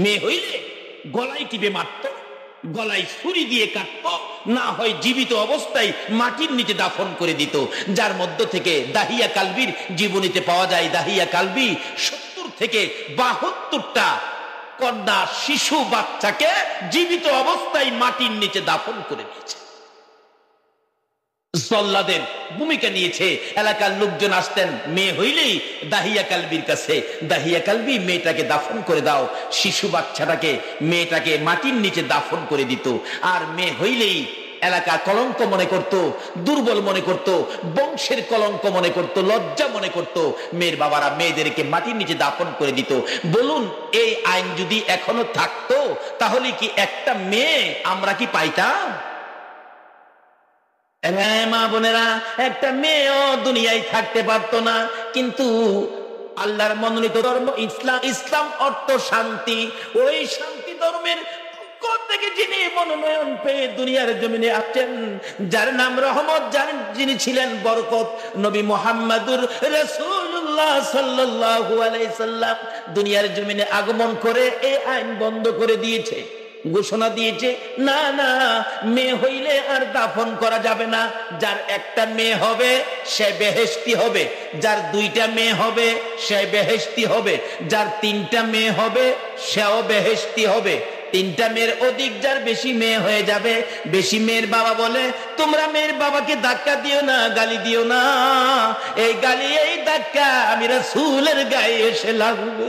মেয়ে হইলে গলায় টিপে মারত, গলায় ছুরি দিয়ে কাটত, না হয় জীবিত অবস্থায় মাটির নিচে দাফন করে দিত। যার মধ্য থেকে দাহিয়া কালবির জীবনীতে পাওয়া যায়, দাহিয়া কালবি 70 থেকে 72টা কন্যা শিশু বাচ্চাকে জীবিত অবস্থায় মাটির নিচে দাফন করে দিয়েছে। জল্লাদের ভূমিকা নিয়েছে। এলাকার লোকজন আসতেন মেয়ে হইলেই দাহিয়া কালবির কাছে, দাহিয়া কালবি মেয়েটাকে দাফন করে দাও। শিশু বাচ্চাটাকে, মেয়েটাকে মাটির নিচে দাফন করে দিত। আর মেয়ে হইলেই এলাকা কলঙ্ক মনে করত, দুর্বল মনে করত, বংশের কলঙ্ক মনে করত, লজ্জা মনে করত। মেয়ের বাবারা মেয়েদেরকে মাটির নিচে দাফন করে দিত। বলুন, এই আইন যদি এখনো থাকতো তাহলে কি একটা মেয়ে আমরা কি পাইতাম? মা বোনেরা, একটা মেয়েও দুনিয়ায় থাকতে পারতো না। কিন্তু আল্লাহর মনোনীত ধর্ম ইসলাম, ইসলাম অর্থ শান্তি। ওই শান্তি ধর্মের থেকে যিনি মনোনয়ন পেয়ে দুনিয়ার জমিনে আসছেন, যার নাম রহমত, যিনি ছিলেন বরকত, নবী মুহাম্মদুর রাসূলুল্লাহ সাল্লাল্লাহু আলাইহি সাল্লাম দুনিয়ার জমিনে আগমন করে এই আইন বন্ধ করে দিয়েছে, ঘোষণা দিয়েছে, না না, মেয়ে হইলে আর দাফন করা যাবে না। যার একটা মেয়ে হবে সে বেহেশতি হবে, যার 2টা মেয়ে হবে সে বেহেশতি হবে, যার 3টা মেয়ে হবে সেও বেহেশতি হবে। 3টা মেয়ের অধিক যার বেশি মেয়ে হয়ে যাবে। বেশি মেয়ের বাবা বলে, তোমরা মেয়ের বাবাকে ধাক্কা দিও না, গালি দিও না, এই গালি এই ধাক্কা আমি রাসূলের গায়ে এসে লাগবে।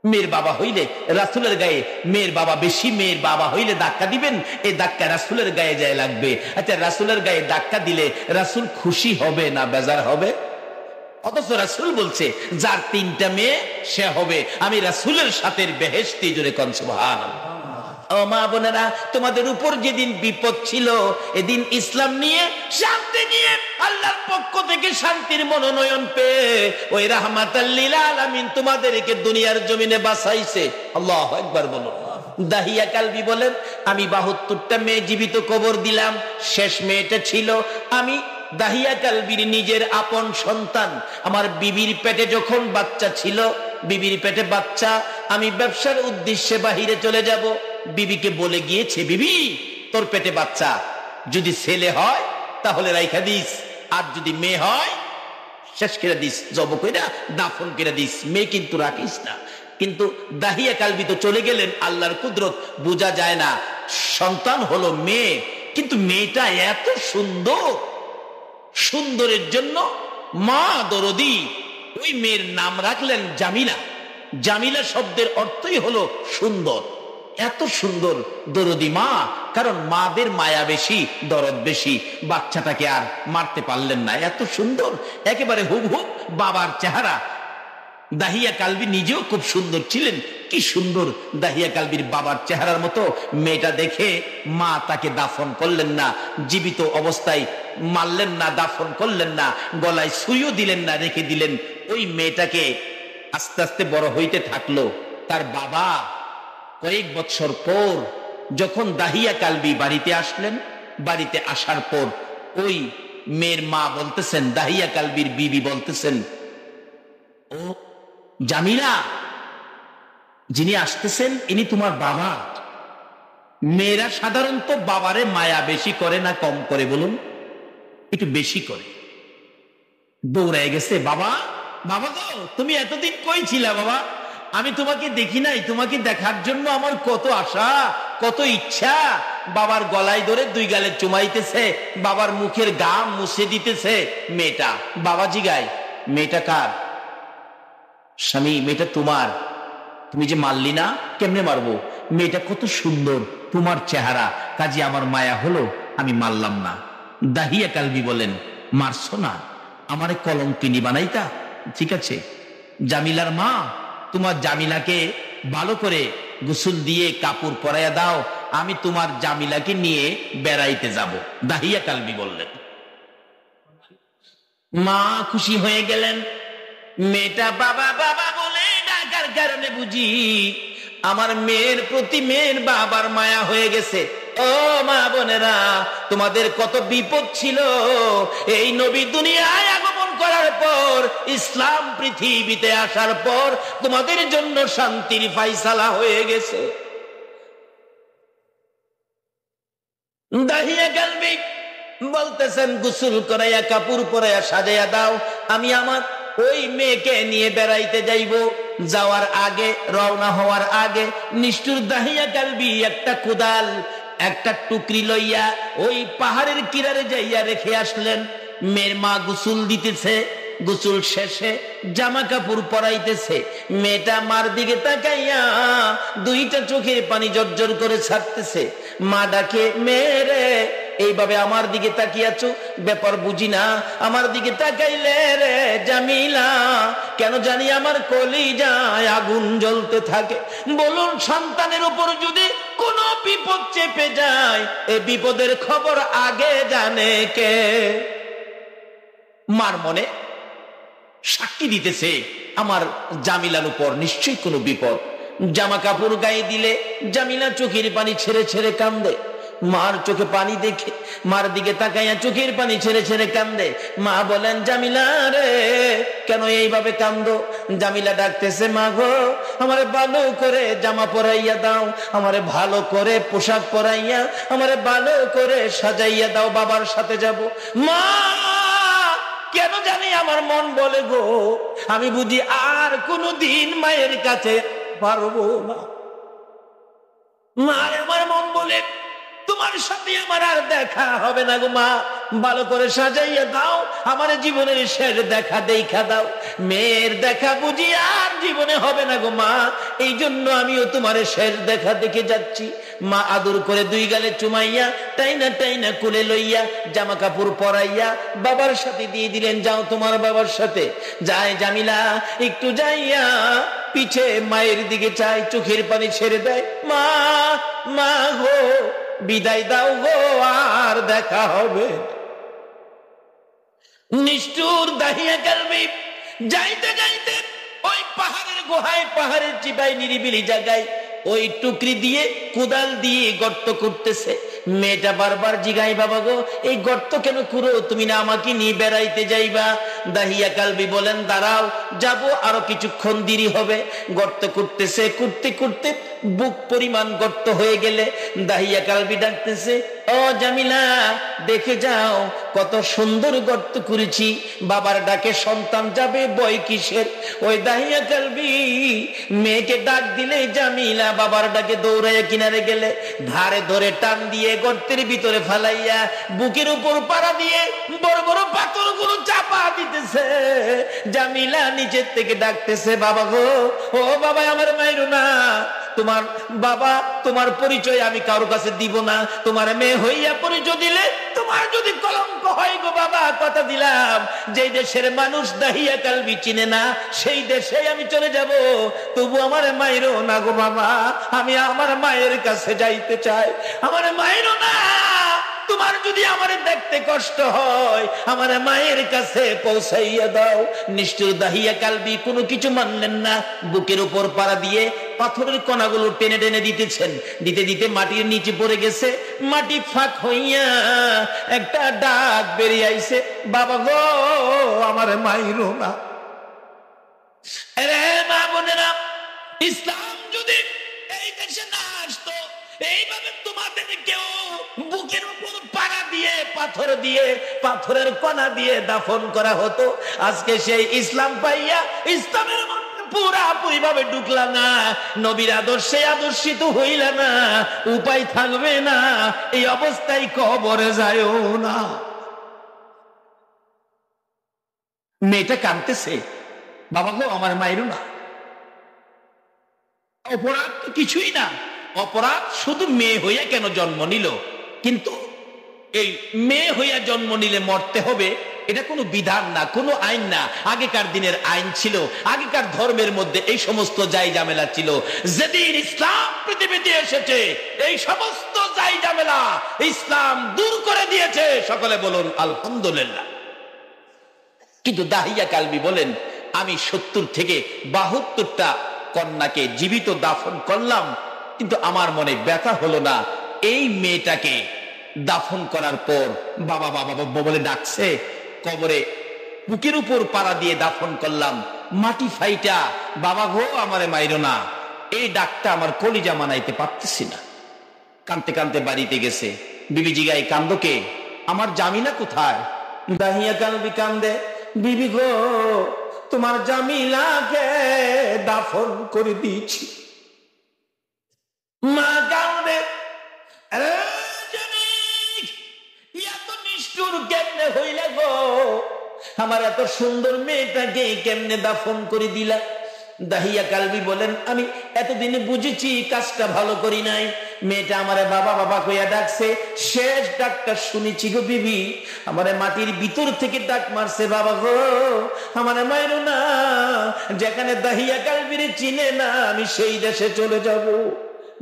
মেয়ের বাবা হইলে রাসূলের গায়ে, মেয়ের বাবা বেশি মেয়ের বাবা হইলে ধাক্কা দিবেন, এই ধাক্কা রাসূলের গায়ে যায় লাগবে। আচ্ছা, রাসূলের গায়ে ধাক্কা দিলে রাসূল খুশি হবে না বেজার হবে? অথচ রাসূল বলছে যার 3টা মেয়ে সে হবে আমি রাসূলের সাথে বেহেশতি। জোরে কোন সুবহানাল্লাহ। ও মা বোনেরা, তোমাদের উপর যেদিন বিপদ ছিল, এদিন ইসলাম নিয়ে, শান্তি নিয়ে, আল্লাহর পক্ষ থেকে শান্তির মনোনয়ন পেয়ে ওই রাহমাতাল লিল আলামিন তোমাদেরকে দুনিয়ার জমিনে বাঁচাইছে। আল্লাহু আকবার বলুন। দাহিয়া কালবি বলেন, আমি 72টা মেয়ে জীবিত কবর দিলাম। শেষ মেয়েটা ছিল আমি দাহিয়া কালবির নিজের আপন সন্তান। আমার বিবির পেটে যখন বাচ্চা ছিল, বিবির পেটে বাচ্চা, আমি ব্যবসার উদ্দেশ্যে বাহিরে চলে যাব। বিবিকে বলে গিয়েছে, বিবি তোর পেটে বাচ্চা, যদি ছেলে হয় তাহলে রাইখা দিস, আর যদি মেয়ে হয় শেষ করে দিস, জব কইরা দাফন করে দিস, মেয়ে কিন্তু রাখিস না। কিন্তু দাহিয়া কালবি তো চলে গেলেন, আল্লাহর কুদরত বোঝা যায় না। সন্তান হলো মেয়ে, কিন্তু মেয়েটা এত সুন্দর, সুন্দরের জন্য মা দরদি ওই মেয়ের নাম রাখলেন জামিলা। জামিলা শব্দের অর্থই হলো সুন্দর। এত সুন্দর দরদি মা, কারণ মাদের মায়া বেশি, দরদ বেশি। বাচ্চাটাকে আর মারতে পারলেন না, এত সুন্দর, একেবারে হুবহু বাবার চেহারা। দাহিয়া কালবি নিজেও খুব সুন্দর ছিলেন। কি সুন্দর দাহিয়া কালবির বাবার চেহারার মতো। মেয়েটা দেখে মা তাকে দাফন করলেন না, জীবিত অবস্থায় মারলেন না, দাফন করলেন না, গলায় ছুরিও দিলেন না, রেখে দিলেন। ওই মেয়েটাকে আস্তে আস্তে বড় হইতে থাকলো। তার বাবা কয়েক বছর পর যখন দাহিয়া কালবি বাড়িতে আসলেন, বাড়িতে আসার পর ওই মেয়ের মা বলতেছেন, দাহিয়া কালবির বিবি বলতেছেন, ও জামিলা, যিনি আসতেছেন ইনি তোমার বাবা। মেয়েরা সাধারণত বাবারে মায়া বেশি করে না কম করে বলুন? একটু বেশি করে। দৌড়ায় গেছে, বাবা, বাবা গো, তুমি এতদিন কই ছিলা বাবা? আমি তোমাকে দেখি নাই, তোমাকে দেখার জন্য আমার কত আশা, কত ইচ্ছা। বাবার গলায় ধরে 2 গালে চুমাইতেছে, বাবার মুখের ঘাম মুছে দিতেছে মেয়েটা। বাবা জিগায়, মেয়েটা কার? স্বামী, মেয়েটা তোমার। তুমি যে মারলি না, কেমনে মারবো? মেয়েটা কত সুন্দর, তোমার চেহারা, কাজে আমার মায়া হলো, আমি মারলাম না। দাহিয়া কালবি বলেন, মারছো না, আমারে কলঙ্কিনী বানাইতা? ঠিক আছে, জামিলার মা, তোমার জামিলাকে ভালো করে গোসল দিয়ে কাপড় পরাইয়া দাও, আমি তোমার জামিলাকে নিয়ে বেড়াইতে যাব। দাহিয়া কালবি বললেন। মা খুশি হয়ে গেলেন। মেয়েটা বাবা বাবা বলে ডাকার কারণে বুঝি আমার মেয়ের প্রতি মেয়ের বাবার মায়া হয়ে গেছে। ও মা বোনেরা, তোমাদের কত বিপদ ছিল, এই নবী দুনিয়ায় আগমন করার পর, ইসলাম পৃথিবীতে আসার পর তোমাদের জন্য শান্তির ফায়সালা হয়ে গেছে। দাহিয়া কালবি বলতেছেন, গোসল করাইয়া কাপড় পরাইয়া সাজাইয়া দাও, আমি আমার ওই মেয়েকে নিয়ে বেড়াইতে যাইব। যাওয়ার আগে, রওনা হওয়ার আগে নিষ্ঠুর দাহিয়া কালবি একটা কোদাল, একটা টুকরি লইয়া ওই পাহাড়ের কিনারে যাইয়া রেখে আসলেন। মেয়ের মা গোসল দিতেছে, গোসল শেষে জামা কাপড় পরাইতেছে। মেয়েটা মার দিকে তাকাইয়া দুইটা চোখের পানি জর্জর করে ছাড়তেছে। মা ডাকে, মেরে এইভাবে আমার দিকে তাকিয়াছো, ব্যাপার বুঝি না, আমার দিকে তাকাইলে রে জামিলা কেন জানি আমার কলিজায় আগুন জ্বলতে থাকে। বলুন, সন্তানের উপর যদি কোনো বিপদ চেপে যায়, এই বিপদের খবর আগে জানে কে? মার মনে সাক্ষী দিতেছে, আমার জামিলার উপর নিশ্চয়ই কোনো বিপদ। জামা কাপড় গায়ে দিলে জামিলা চোখের পানি ছেড়ে ছেড়ে কান্দে। মার চোখে পানি দেখে মার দিকে তাকাইয়া চোখের পানি ছেড়ে ছেড়ে কান্দে। মা বলেন, জামিলা রে কেন এইভাবে কান্দো? জামিলা ডাকতেছে, মা গো, আমারে ভালো করে জামা পরাইয়া দাও, আমারে ভালো করে পোশাক পরাইয়া, আমারে ভালো করে সাজাইয়া দাও, বাবার সাথে যাব। মা, কেন জানি আমার মন বলে গো, আমি বুঝি আর কোনদিন মায়ের কাছে পারবো না। মা, আমার মন বলে তোমার সাথে আমার আর দেখা হবে না গো। মা, ভালো করে সাজাইয়া দাও, আমার জীবনের শেষ দেখা দেখা দাও। মেয়ের দেখা বুঝি আর জীবনে হবে না গো মা, এই জন্য আমিও তোমার শেষ দেখা দেখে যাচ্ছি। মা আদর করে দুই গালে চুমাইয়া টাইনা টাইনা কোলে লইয়া জামা কাপড় পরাইয়া বাবার সাথে দিয়ে দিলেন, যাও তোমার বাবার সাথে। যায় জামিলা, একটু যাইয়া পিছে মায়ের দিকে চায়, চোখের পানি ছেড়ে দেয়। মা, মা গো, বিদায় দাও গো, আর দেখা হবে। নিষ্ঠুর দাহিয়া কালবি যাইতে যাইতে ওই পাহাড়ের গুহায়, পাহাড়ের চিপায় নিরিবিলি জায়গায় ওই টুকরি দিয়ে কোদাল দিয়ে গর্ত করতেছে। মেয়েটা বারবার জিগাই, বাবা গো, এই গর্ত কেন করো? তুমি না আমাকে নিয়ে বেড়াইতে যাইবা? দাহিয়া কালবি বলেন, দাঁড়াও, যাব, আরো কিছুক্ষণ দেরি হবে। গর্ত করতেছে, করতে করতে বুক পরিমাণ গর্ত হয়ে গেলে দাহিয়া কালবি ডাকতেছে, ও জামিলা, দেখে যাও কত সুন্দর গর্ত করেছি। বাবার ডাকে সন্তান যাবে, ভয় কিসের? ওই দাহিয়া কালবি মেয়েকে ডাক দিলে জামিলা বাবার ডাকে দৌড়াইয়া কিনারে গেলে ধারে ধরে টান দিয়ে গর্তের ভিতরে ফালাইয়া বুকের উপর পাড়া দিয়ে বড় বড় পাথরগুলো চাপা দিতেছে। জামিলা নিচের থেকে ডাকতেছে, বাবা গো, ও বাবা, আমার মাইরো না, তোমার বাবা, তোমার পরিচয় আমি কারো কাছে দিব না। তোমার মেয়ে হইয়া পরিচয় দিলে তোমার যদি কলঙ্ক হয় গো বাবা, কথা দিলাম, যে দেশের মানুষ দাহিয়া কালবি চিনে না সেই দেশে আমি চলে যাব, তবু আমার মায়েরও না গো বাবা, আমি আমার মায়ের কাছে যাইতে চাই, আমার মায়েরও না। তোমার যদি আমার দেখতে কষ্ট হয়, আমার মায়ের কাছে পৌঁছাইয়া দাও। নিষ্ঠুর দাহিয়া কালবি কোনো কিছু মানলেন না, বুকের উপর পাড়া দিয়ে পাথরের কণাগুলো টেনে টেনে দিতেছেন। দিতে দিতে মাটির নিচে পড়ে গেছে। মাটি ফাঁক হইয়া একটা ডাক বেরিয়ে আইছে, বাবা গো, আমার মাইরো না। আরে মা বোনেরা, ইসলাম যদি এই দেশে না আসতো, এইভাবে তোমাদের কেউ বুকের উপর পাড়া দিয়ে পাথর দিয়ে পাথরের কণা দিয়ে দাফন করা হতো, আজকে সেই ইসলাম পাইয়া ইসলামের মধ্যে পুরাপুরি ভাবে ঢুকলা না, নবীর আদর্শে আদর্শিত হইলা না, উপায় থাকবে না, এই অবস্থায় কবরে যায়ও না। মেয়েটা কাঁদতেছে, বাবা গো, আমার মায়েরও না। অপরাধ তো কিছুই না, অপরাধ শুধু মেয়ে হইয়া কেন জন্ম নিল, কিন্তু এই মেয়ে হইয়া জন্ম নিলে মরতে হবে, এটা কোনো বিধান না, কোনো আইন না। আগেকার দিনের আইন ছিল, আগেকার ধর্মের মধ্যে এই সমস্ত জাই ঝামেলা ছিল। যেদিন ইসলাম পৃথিবীতে এসেছে, এই সমস্ত জাই ঝামেলা ইসলাম দূর করে দিয়েছে। সকলে বলুন আলহামদুলিল্লাহ। কিন্তু দাহিয়া কালবি বলেন, আমি 70 থেকে 72টা কন্যাকে জীবিত দাফন করলাম, কিন্তু আমার মনে ব্যথা হলো না। এই মেয়েটাকে দাফন করার পর বাবা বাবা বাবা বলে ডাকছে, কবরে বুকের উপর পাড়া দিয়ে দাফন করলাম। মাটি ফাইটা, বাবা গো আমারে মাইরো না, এই ডাকটা আমার কলিজা মানাইতে পারতেছি না। কানতে কানতে বাড়িতে গেছে। বিবি জিগাই, কান্দকে? আমার জামিলা কোথায়? দাহিয়া কালবি কান্দে, বিবি গো তোমার জামিলাকে দাফন করে দিয়েছি। মা কান্দে, এত নিষ্ঠুর কেমনে হইলে গো, আমার এত সুন্দর মেয়েটাকে কেমনে দাফন করে দিলা? দাহিয়া কালবি বলেন, আমি এতদিনে বুঝেছি কাজটা ভালো করি নাই। মেয়েটা আমারে বাবা বাবা কইয়া ডাকছে, শেষ ডাকটা শুনেছি গো বিবি, আমারে মাটির ভিতর থেকে ডাক মারছে, বাবা গো আমারে মাইরো না, যেখানে দাহিয়া কালবিরে চিনে না আমি সেই দেশে চলে যাব।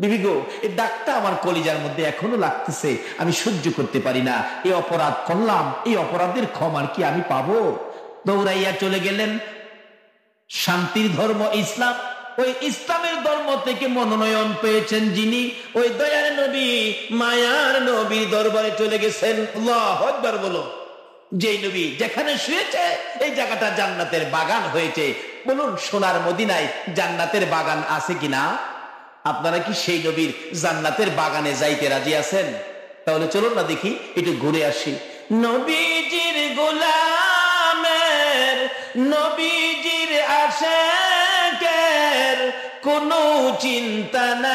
বিবি গো, এই ডাকটা আমার কলিজার মধ্যে এখনো লাগতেছে, আমি সহ্য করতে পারি না। এই অপরাধ করলাম, এই অপরাধের ক্ষমার কি আমি পাবো? দৌড়াইয়া চলে গেলেন। শান্তির ধর্ম ইসলাম, ওই ইসলামের ধর্ম থেকে মনোনয়ন পেয়েছেন যিনি, ওই দয়ার নবী মায়ার নবীর দরবারে চলে গেছেন। আল্লাহু আকবার বলো। যেই নবী যেখানে শুয়েছে এই জায়গাটা জান্নাতের বাগান হয়েছে। বলুন, সোনার মদিনায় জান্নাতের বাগান আছে কিনা? আপনারা কি সেই নবীর জান্নাতের বাগানে যাইতে রাজি আছেন? তাহলে চলুন না দেখি, একটু ঘুরে আসি। নবীজির গোলামের, নবীজির আশিকের কোনো চিন্তা নাই,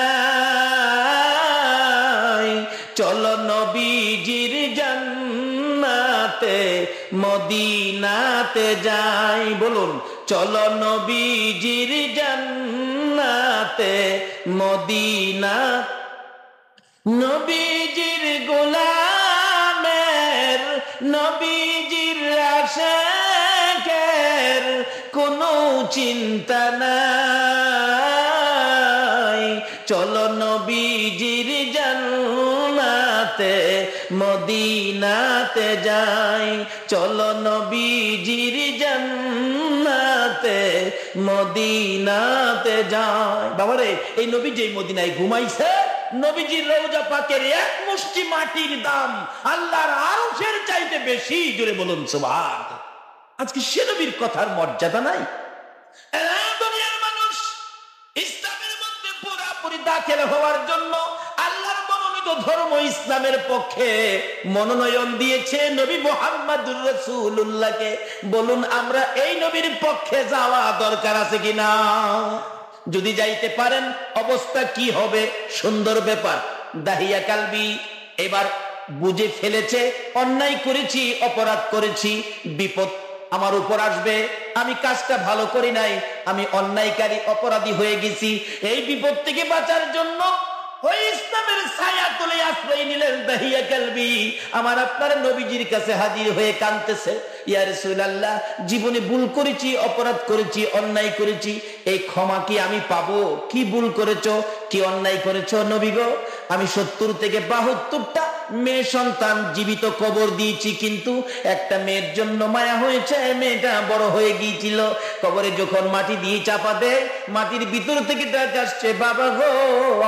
চলো নবীজির জান্নাতে মদিনাতে যাই। বলুন, চলো নবীজির জান্নাতে মদিনা। নবীজির গোলামের, নবীজির আশিকের কোনো চিন্তা নাই, চলো নবীজির জান্নাতে মদিনাতে যাই, চলো নবীজির জান্নাতে মদিনাতে যাই। বাবারে, এই নবী যে মদিনায় ঘুমাইছে, নবীজির রওজা পাকের এক মুষ্টি মাটির দাম আল্লাহর আরশের চাইতে বেশি। জোরে বলুন সুবহানাল্লাহ। আজকে সে নবীর কথার মর্যাদা নাই? দুনিয়ার মানুষ ইসলামের মধ্যে পুরোপুরি দাখিল হওয়ার জন্য আল্লাহর মনোনীত ধর্ম ইসলামের পক্ষে মনোনয়ন দিয়েছে নবী মুহাম্মদুর রাসূলুল্লাহকে। বলুন, আমরা এই নবীর পক্ষে যাওয়া দরকার আছে কিনা? যদি যাইতে পারেন অবস্থা কি হবে? সুন্দর ব্যাপার। দাহিয়া কালবি এবার বুঝে ফেলেছে, অন্যায় করেছি, অপরাধ করেছি, বিপদ আমার উপর আসবে, আমি কাজটা ভালো করি নাই, আমি অন্যায়কারী অপরাধী হয়ে গেছি। এই বিপদ থেকে বাঁচার জন্য ওই ইসলামের ছায়া তলে আশ্রয় নিলেন দাহিয়া কালবি। আমার আপনার নবীজির কাছে হাজির হয়ে কাঁদতেছে, ইয়া রাসূলুল্লাহ, জীবনে ভুল করেছি, অপরাধ করেছি, অন্যায় করেছি, এই ক্ষমা কি আমি পাবো? কি ভুল করেছো, কি অন্যায় করেছো নবী গো? আমি 70 থেকে 72টা মেয়ে সন্তান জীবিত কবর দিয়েছি, কিন্তু একটা মেয়ের জন্য মায়া হয়েছে, মেয়েটা বড় হয়ে গিয়েছিল। কবরে যখন মাটি দিয়ে চাপা দেয়, মাটির ভিতর থেকে ডাক আসছে, বাবা গো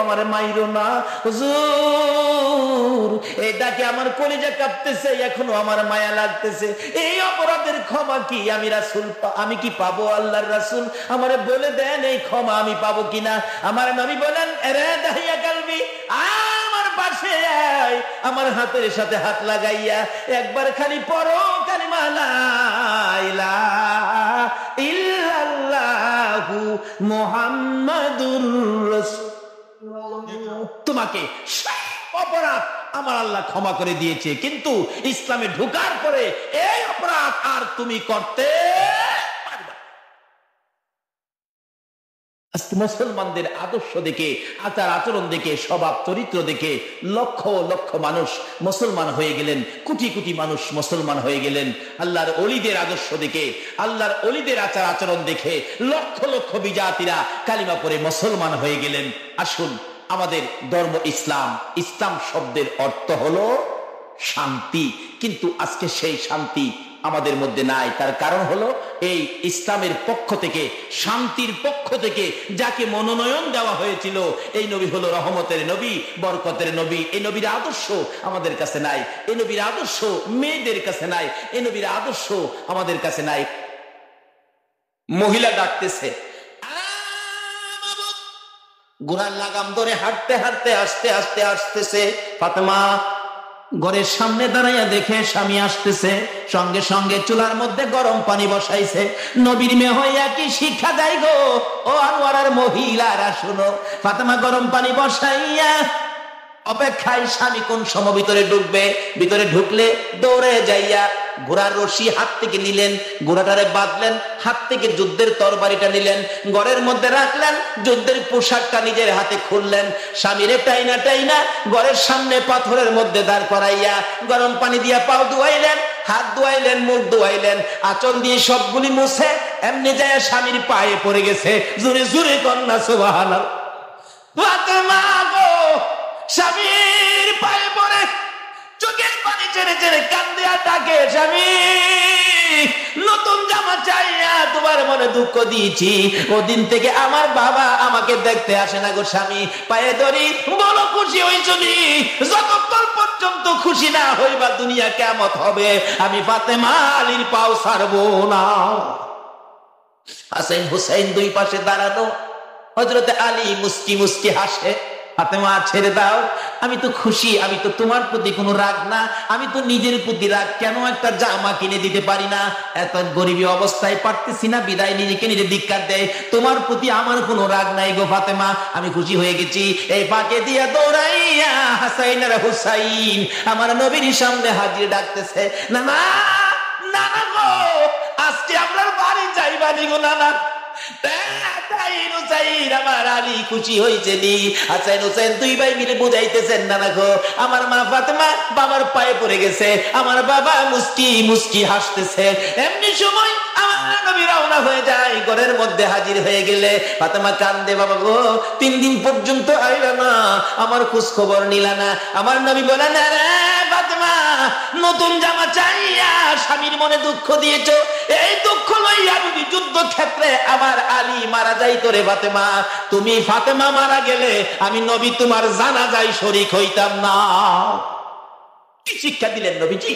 আমার মাইরো না। হুজুর, এই ডাকে আমার কলিজা কাঁপতেছে, এখনো আমার মায়া লাগতেছে। এই অপরাধের ক্ষমা কি আমি রাসূল, আমি কি পাবো? আল্লাহর রাসূল আমারে বলে দেন এই ক্ষমা আমি পাবো কিনা। আমার নবী বলেন, রে দাহিয়া কালবি, আমার পাশে আয়, আমার হাতের সাথে হাত লাগাইয়া একবার খালি পড়ো কালিমা লা ইলাহা ইল্লাল্লাহু মুহাম্মাদুর রাসূলুল্লাহ। তোমাকে অপরাধ আমার আল্লাহ ক্ষমা করে দিয়েছে, কিন্তু ইসলামে ঢোকার পরে এই অপরাধ আর তুমি করতে পারবে। আজকে মুসলমানদের আদর্শ দেখে, আচার আচরণ দেখে, স্বভাব চরিত্র দেখে লক্ষ লক্ষ মানুষ মুসলমান হয়ে গেলেন, কোটি কোটি মানুষ মুসলমান হয়ে গেলেন। আল্লাহর ওলিদের আদর্শ দেখে, আল্লাহর ওলিদের আচার আচরণ দেখে লক্ষ লক্ষ বিজাতিরা কালিমা পড়ে মুসলমান হয়ে গেলেন। আসুন, আমাদের ধর্ম ইসলাম, ইসলাম শব্দের অর্থ হলো শান্তি, কিন্তু আজকে সেই শান্তি আমাদের মধ্যে নাই। তার কারণ হলো এই ইসলামের পক্ষ থেকে, শান্তির পক্ষ থেকে যাকে মনোনয়ন দেওয়া হয়েছিল, এই নবী হলো রহমতের নবী, বরকতের নবী। এই নবীর আদর্শ আমাদের কাছে নাই, এই নবীর আদর্শ মেয়েদের কাছে নাই, এই নবীর আদর্শ আমাদের কাছে নাই। মহিলা ডাকতেছে, ঘোড়ার লাগাম ধরে হাঁটতে হাঁটতে আস্তে আস্তে আসতেছে। ফাতেমা ঘরের সামনে দাঁড়াইয়া দেখে স্বামী আসতেছে, সঙ্গে সঙ্গে চুলার মধ্যে গরম পানি বসাইছে। নবীর মেয়ে হইয়া কি শিক্ষা দেয় গো ও আনোয়ারার মহিলারা, শুনো। ফাতেমা গরম পানি বসাইয়া অপেক্ষায়, স্বামী কোন সময় ভিতরে ঢুকবে। ভিতরে ঢুকলে দৌড়ে যাইয়া ঘোড়ার রশি হাত থেকে নিলেন, ঘোড়াটারে বাঁধলেন, হাত থেকে যুদ্ধের তরবারিটা নিলেন, ঘরের মধ্যে রাখলেন, যুদ্ধের পোশাকটা নিজের হাতে খুললেন, স্বামীরে টাইনা টাইনা ঘরের সামনে পাথরের মধ্যে দাঁড় করাইয়া গরম পানি দিয়া পাও ধুয়াইলেন, হাত ধুয়াইলেন, মুখ ধুয়াইলেন, আঁচল দিয়ে সবগুলি মুছে এমনি যায় স্বামীর পায়ে পড়ে গেছে। জোরে জোরে কন্যা সুবহানাল্লাহ। ফাতেমা গো স্বামীর পায়ে পড়ে চোখের পানি ছেড়ে ছেড়ে কান্দে আর ডাকে, স্বামী নতুন জামা চাইয়া তোমার মনে দুঃখ দিয়েছি, ওদিন থেকে আমার বাবা আমাকে দেখতে আসে না গো স্বামী। পায়ে ধরি, বলো খুশি হইছনি? যতক্ষণ পর্যন্ত খুশি না হইবা দুনিয়া কিয়ামত হবে, আমি ফাতেমা আলীর পাও ছাড়বো না। হাসান হুসাইন দুই পাশে দাঁড়ানো, হযরতে আলী মুস্কি মুস্কি হাসে। ফাতেমা ছেড়ে দাও, আমি তো খুশি, আমি তো তোমার প্রতি কোনো রাগ না, আমি তো নিজের প্রতি রাগ। কেন একটা জামা কিনে দিতে পারি না, এত গরিবী অবস্থায় পারতেছি না, বিদায় নিজেকে নিজে ধিক্কার দেয়। তোমার প্রতি আমার কোনো রাগ নাই গো ফাতেমা, আমি খুশি হয়ে গেছি। এই ফাঁকে দিয়া দৌড়াইয়া হাসাইন আর হুসাইন আমার নবীর সামনে হাজির ডাকতেছে, না না না না গো, আজকে আপনার বাড়ি যাইবানি গো নানা। আমার আলী খুশি হয়েছে নি। হাসান হোসেন দুই ভাই মিলে বুঝাইতেছেন, না না গো, আমার মা ফাতেমা বাবার পায়ে পড়ে গেছে, আমার বাবা মুস্কি মুস্কি হাসতেছে। এমনি সময় আমার নবী রওনা হয়ে যায়, ঘরের মধ্যে হাজির হয়ে গেলে ফাতেমা কান্দে, বাবা গো 3 দিন পর্যন্ত আইলা না, আমার খোঁজ খবর নিলা না। আমার নবী বলে, না রে ফাতেমা, নতুন জামা চাইয়া স্বামীর মনে দুঃখ দিয়েছ, এই দুঃখ লইয়া যদি যুদ্ধ ক্ষেত্রে আমার আলী মারা যাইতো রে ফাতেমা, তুমি ফাতেমা মারা গেলে আমি নবী তোমার জানাজায় শরীক হইতাম না। কি শিক্ষা দিলেন নবীজি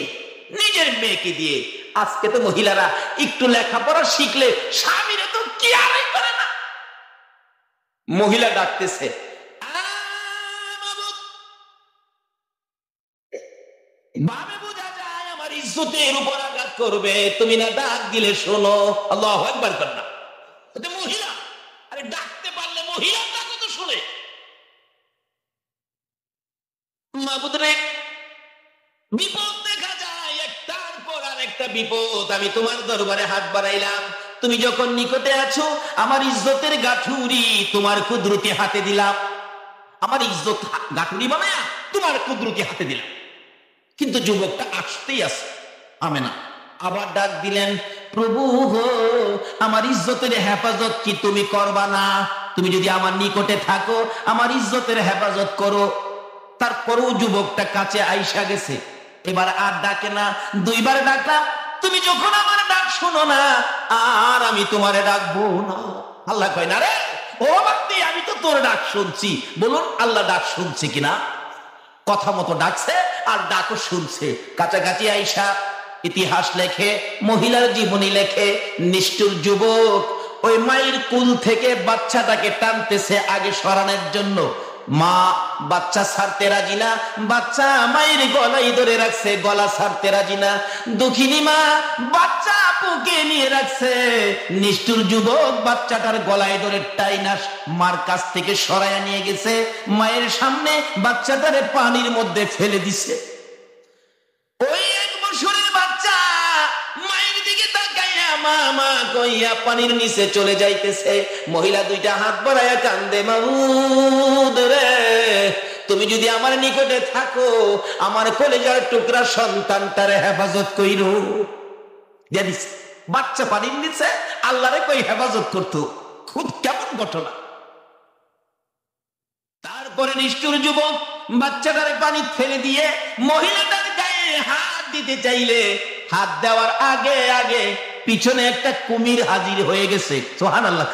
নিজের মেয়েকে দিয়ে। আজকে তো মহিলারা একটু লেখাপড়া শিখলে স্বামীরে তো কি আড়াই করে না। মহিলা ডাকতেছে, ভাবে বোঝা যায় আমার ইজ্জতের উপর আঘাত করবে, তুমি না ডাক দিলে শোনো। আল্লাহু আকবার কন্যা। মহিলা, আরে ডাকতে পারলে মহিলা ডাকো তো শুনে। মাবুদ রে, বিপদ দেখা যায় একটার পর আর একটা বিপদ। আমি তোমার দরবারে হাত বাড়াইলাম, তুমি যখন নিকটে আছো আমার ইজ্জতের গাঠুরি তোমার কুদরতি হাতে দিলাম, আমার ইজ্জত গাঠুরি বানায়া তোমার কুদরতি হাতে দিলাম। কিন্তু যুবকটা আসতেই আছে, আমেনা আবার ডাক দিলেন, প্রভু গো আমার ইজ্জতের হেফাজত কি তুমি করবা না? তুমি যদি আমার নিকটে থাকো আমার ইজ্জতের হেফাজত করো। তারপরেও যুবকটা কাছে আইসা গেছে, এবার আর ডাকে না। 2 বার ডাকলাম, তুমি যখন আমার ডাক শোনো না আর আমি তোমারে ডাকবো না। আল্লাহ কয়, না রে ও বান্দি, আমি তো তোর ডাক শুনছি। বলুন আল্লাহ ডাক শুনছে কিনা? কথা মতো ডাকছে আর ডাকও শুনছে। কাছাকাছি আইসা ইতিহাস লেখে, মহিলার জীবনী লেখে, নিষ্ঠুর যুবক ওই মায়ের কুল থেকে বাচ্চাটাকে টানতেছে আগে সরানোর জন্য। মা বাচ্চা ছাড়তে রাজি না, বাচ্চা মায়ের গলায় ধরে রাখছে, গলা ছাড়তে রাজি না। দুঃখিনী মা বাচ্চা বুকে নিয়ে রাখছে, নিষ্ঠুর যুবক বাচ্চাটার গলায় ধরে টাইনা মার কাছ থেকে সরাইয়া নিয়ে গেছে, মায়ের সামনে বাচ্চাটারে পানির মধ্যে ফেলে দিছে। ওই 1 বছরের বাচ্চা মায়ের দিকে তাকাইয়া মা মা কইয়া পানির নিচে চলে যাইতেছে। মহিলা 2টা হাত বাড়াইয়া কান্দে, মাবুদ রে তুমি যদি আমার নিকটে থাকো আমার কলেজার টুকরা সন্তানটারে হেফাজত কইরো। জানিস বাচ্চা পানির নিচে আল্লাহরে কই হেফাজত করতো, খুব কেমন ঘটনা। তারপরে নিষ্ঠুর যুবক বাচ্চাটারে পানি ফেলে দিয়ে মহিলাটার গায়ে হাত দিতে চাইলে হাত দেওয়ার আগে আগে পিছনে একটা কুমির হাজির হয়ে গেছে। সুবহানাল্লাহ।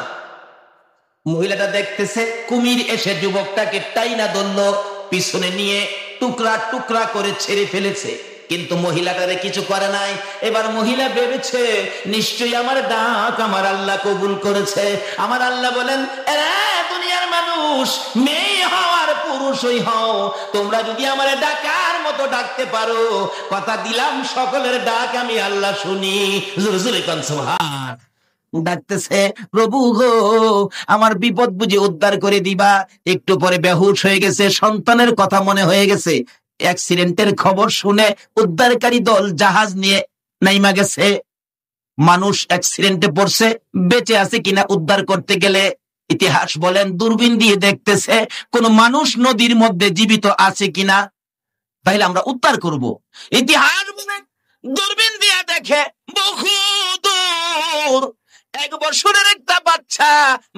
মহিলাটা দেখতেছে কুমির এসে যুবকটাকে টাইনা ধরলো, পিছনে নিয়ে টুকরা টুকরা করে ছেড়ে ফেলেছে, কিন্তু মহিলাটারে কিছু করে নাই। এবার মহিলা ভেবেছে নিশ্চয়ই আমার ডাক আমার আল্লাহ কবুল করেছে। আমার আল্লাহ বলেন, দুনিয়ার মানুষ, মেয়ে হও আর পুরুষই হও, তোমরা যদি আমার ডাকার মতো ডাকতে পারো, কথা দিলাম সকলের ডাক আমি আল্লাহ শুনি। জোরে জোরে কোন সুবহান। ডাকতেছে, প্রভু গো আমার বিপদ বুঝে উদ্ধার করে দিবা। একটু পরে বেহুশ হয়ে গেছে, সন্তানের কথা মনে হয়ে গেছে। অ্যাক্সিডেন্টের খবর শুনে উদ্ধারকারী দল জাহাজ নিয়ে নাইমা গেছে। মানুষ অ্যাক্সিডেন্টে পড়ছে, বেঁচে আছে কিনা উদ্ধার করতে গেলে ইতিহাস বলেন দূরবীন দিয়ে দেখতেছে কোন মানুষ নদীর মধ্যে জীবিত আছে কিনা, তাইলে আমরা উদ্ধার করব। ইতিহাস বলেন দূরবীন দিয়ে দেখে বহু দূর 1 বছরের একটা বাচ্চা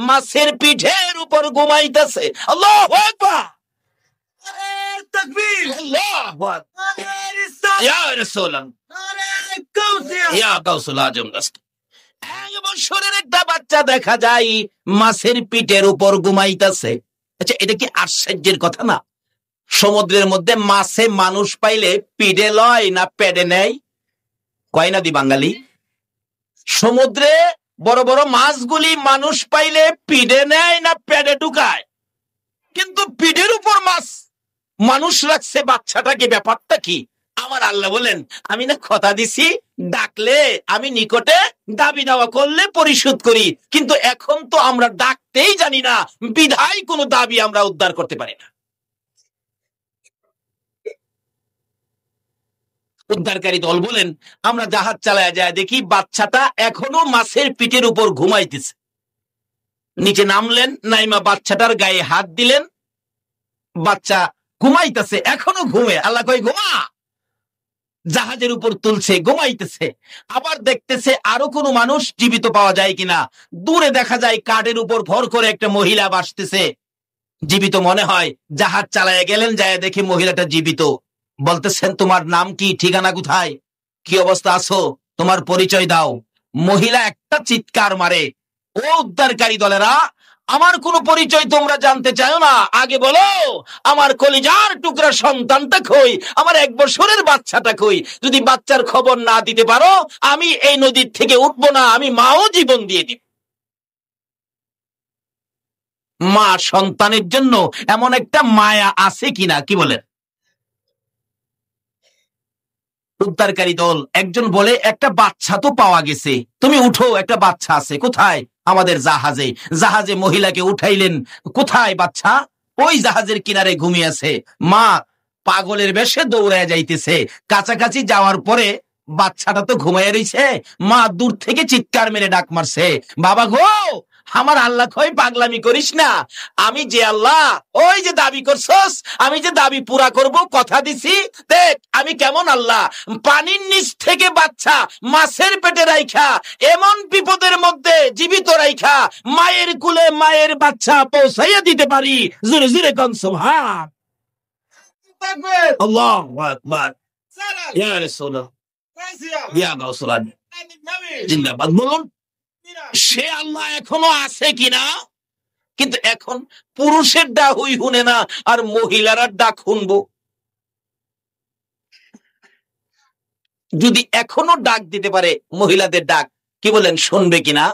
মাছের পিঠের উপর ঘুমাইতেছে। আল্লাহু আকবার, তাকবীর, আল্লাহু আকবার, ইয়া রাসূলুল্লাহ, ইয়া গাউসুল আজম। 1 বছরের একটা বাচ্চা দেখা যায় মাছের পিঠের উপর ঘুমাইতেছে। আচ্ছা, এটা কি আশ্চর্যের কথা না? সমুদ্রের মধ্যে মাছে মানুষ পাইলে পিঠে লয় না পেডে নেয়? কয় না দি বাঙালি? সমুদ্রে বড় বড় মাছগুলি মানুষ পাইলে পিঠে নেয় না পেডে ঢুকায়? কিন্তু পিঠের উপর মাছ মানুষ রাখছে বাচ্চাটাকে, ব্যাপারটা কি? আমার আল্লাহ বলেন, আমি না কথা দিছি ডাকলে আমি নিকটে দাবি দাওয়া করলে পরিশোধ করি, কিন্তু এখন তো আমরা ডাকতেই জানি না, বিধায় কোনো দাবি আমরা উদ্ধার করতে পারি না। উদ্ধারকারী দল বলেন, আমরা জাহাজ চালায় যায় দেখি বাচ্চাটা এখনো মাছের পিঠের উপর ঘুমাইতেছে। নিচে নামলেন, নাইমা বাচ্চাটার গায়ে হাত দিলেন, বাচ্চা ঘুমাইতেছে, এখনো ঘুমে। আল্লাহ কই ঘুমা। জাহাজের উপর তুলছে, ঘুমাইতেছে। আবার দেখতেছে আরো কোনো মানুষ জীবিত পাওয়া যায় কিনা। দূরে দেখা যায় কাঠের উপর ভর করে একটা মহিলা ভাসতেছে, জীবিত মনে হয়। জাহাজ চালায় গেলেন, যায় দেখে মহিলাটা জীবিত। বলতেছেন, তোমার নাম কি, ঠিকানা কোথায়, কি অবস্থা আছো, তোমার পরিচয় দাও। মহিলা একটা চিৎকার মারে, ও উদ্ধারকারী দলেরা, আমার কোনো পরিচয় তোমরা জানতে চাও না, আগে বলো আমার কলিজার টুকরা সন্তানটা কই, আমার 1 বছরের বাচ্চাটা কই। যদি বাচ্চার খবর না দিতে পারো, আমি এই নদীর থেকে উঠবো না, আমি মাও জীবন দিয়ে দিব। মা সন্তানের জন্য এমন একটা মায়া আছে কিনা, কি বলেন? উদ্ধারকারী দল একজন বলে, একটা বাচ্চা তো পাওয়া গেছে, তুমি উঠো, একটা বাচ্চা আছে। কোথায়? আমাদের জাহাজে। জাহাজে মহিলাকে উঠাইলেন। কোথায় বাচ্চা? ওই জাহাজের কিনারে ঘুমিয়ে আছে। মা পাগলের বেশে দৌড়ায় যাইতেছে, কাছাকাছি যাওয়ার পরে বাচ্চাটা তো ঘুমায় রইছে। মা দূর থেকে চিৎকার মেরে ডাক মারছে, বাবা গো, আমার আল্লাহ কই পাগলামি করিস না, আমি যে আল্লাহ, ওই যে দাবি করছস, আমি যে দাবি পুরা করব, কথা দিছি, দেখ আমি কেমন আল্লাহ। পানির নিচ থেকে বাচ্চা মাছের পেটে রাইখা, এমন বিপদের মধ্যে জীবিত রাইখা, মায়ের কুলে মায়ের বাচ্চা পৌঁছাইয়া দিতে পারি। জোরে জোরে কোন সুবহান। আল্লাহু আকবার, ইয়া রাসূলুল্লাহ, ইয়া গাউসুল আজম, জিন্দাবাদ। বলুন, সে আল্লাহ এখনো আছে কিনা? কিন্তু এখন পুরুষের ডাক হই শুনে না, আর মহিলারা ডাক শুনবো। যদি এখনো ডাক দিতে পারে, মহিলাদের ডাক, কি বলেন, শুনবে কিনা?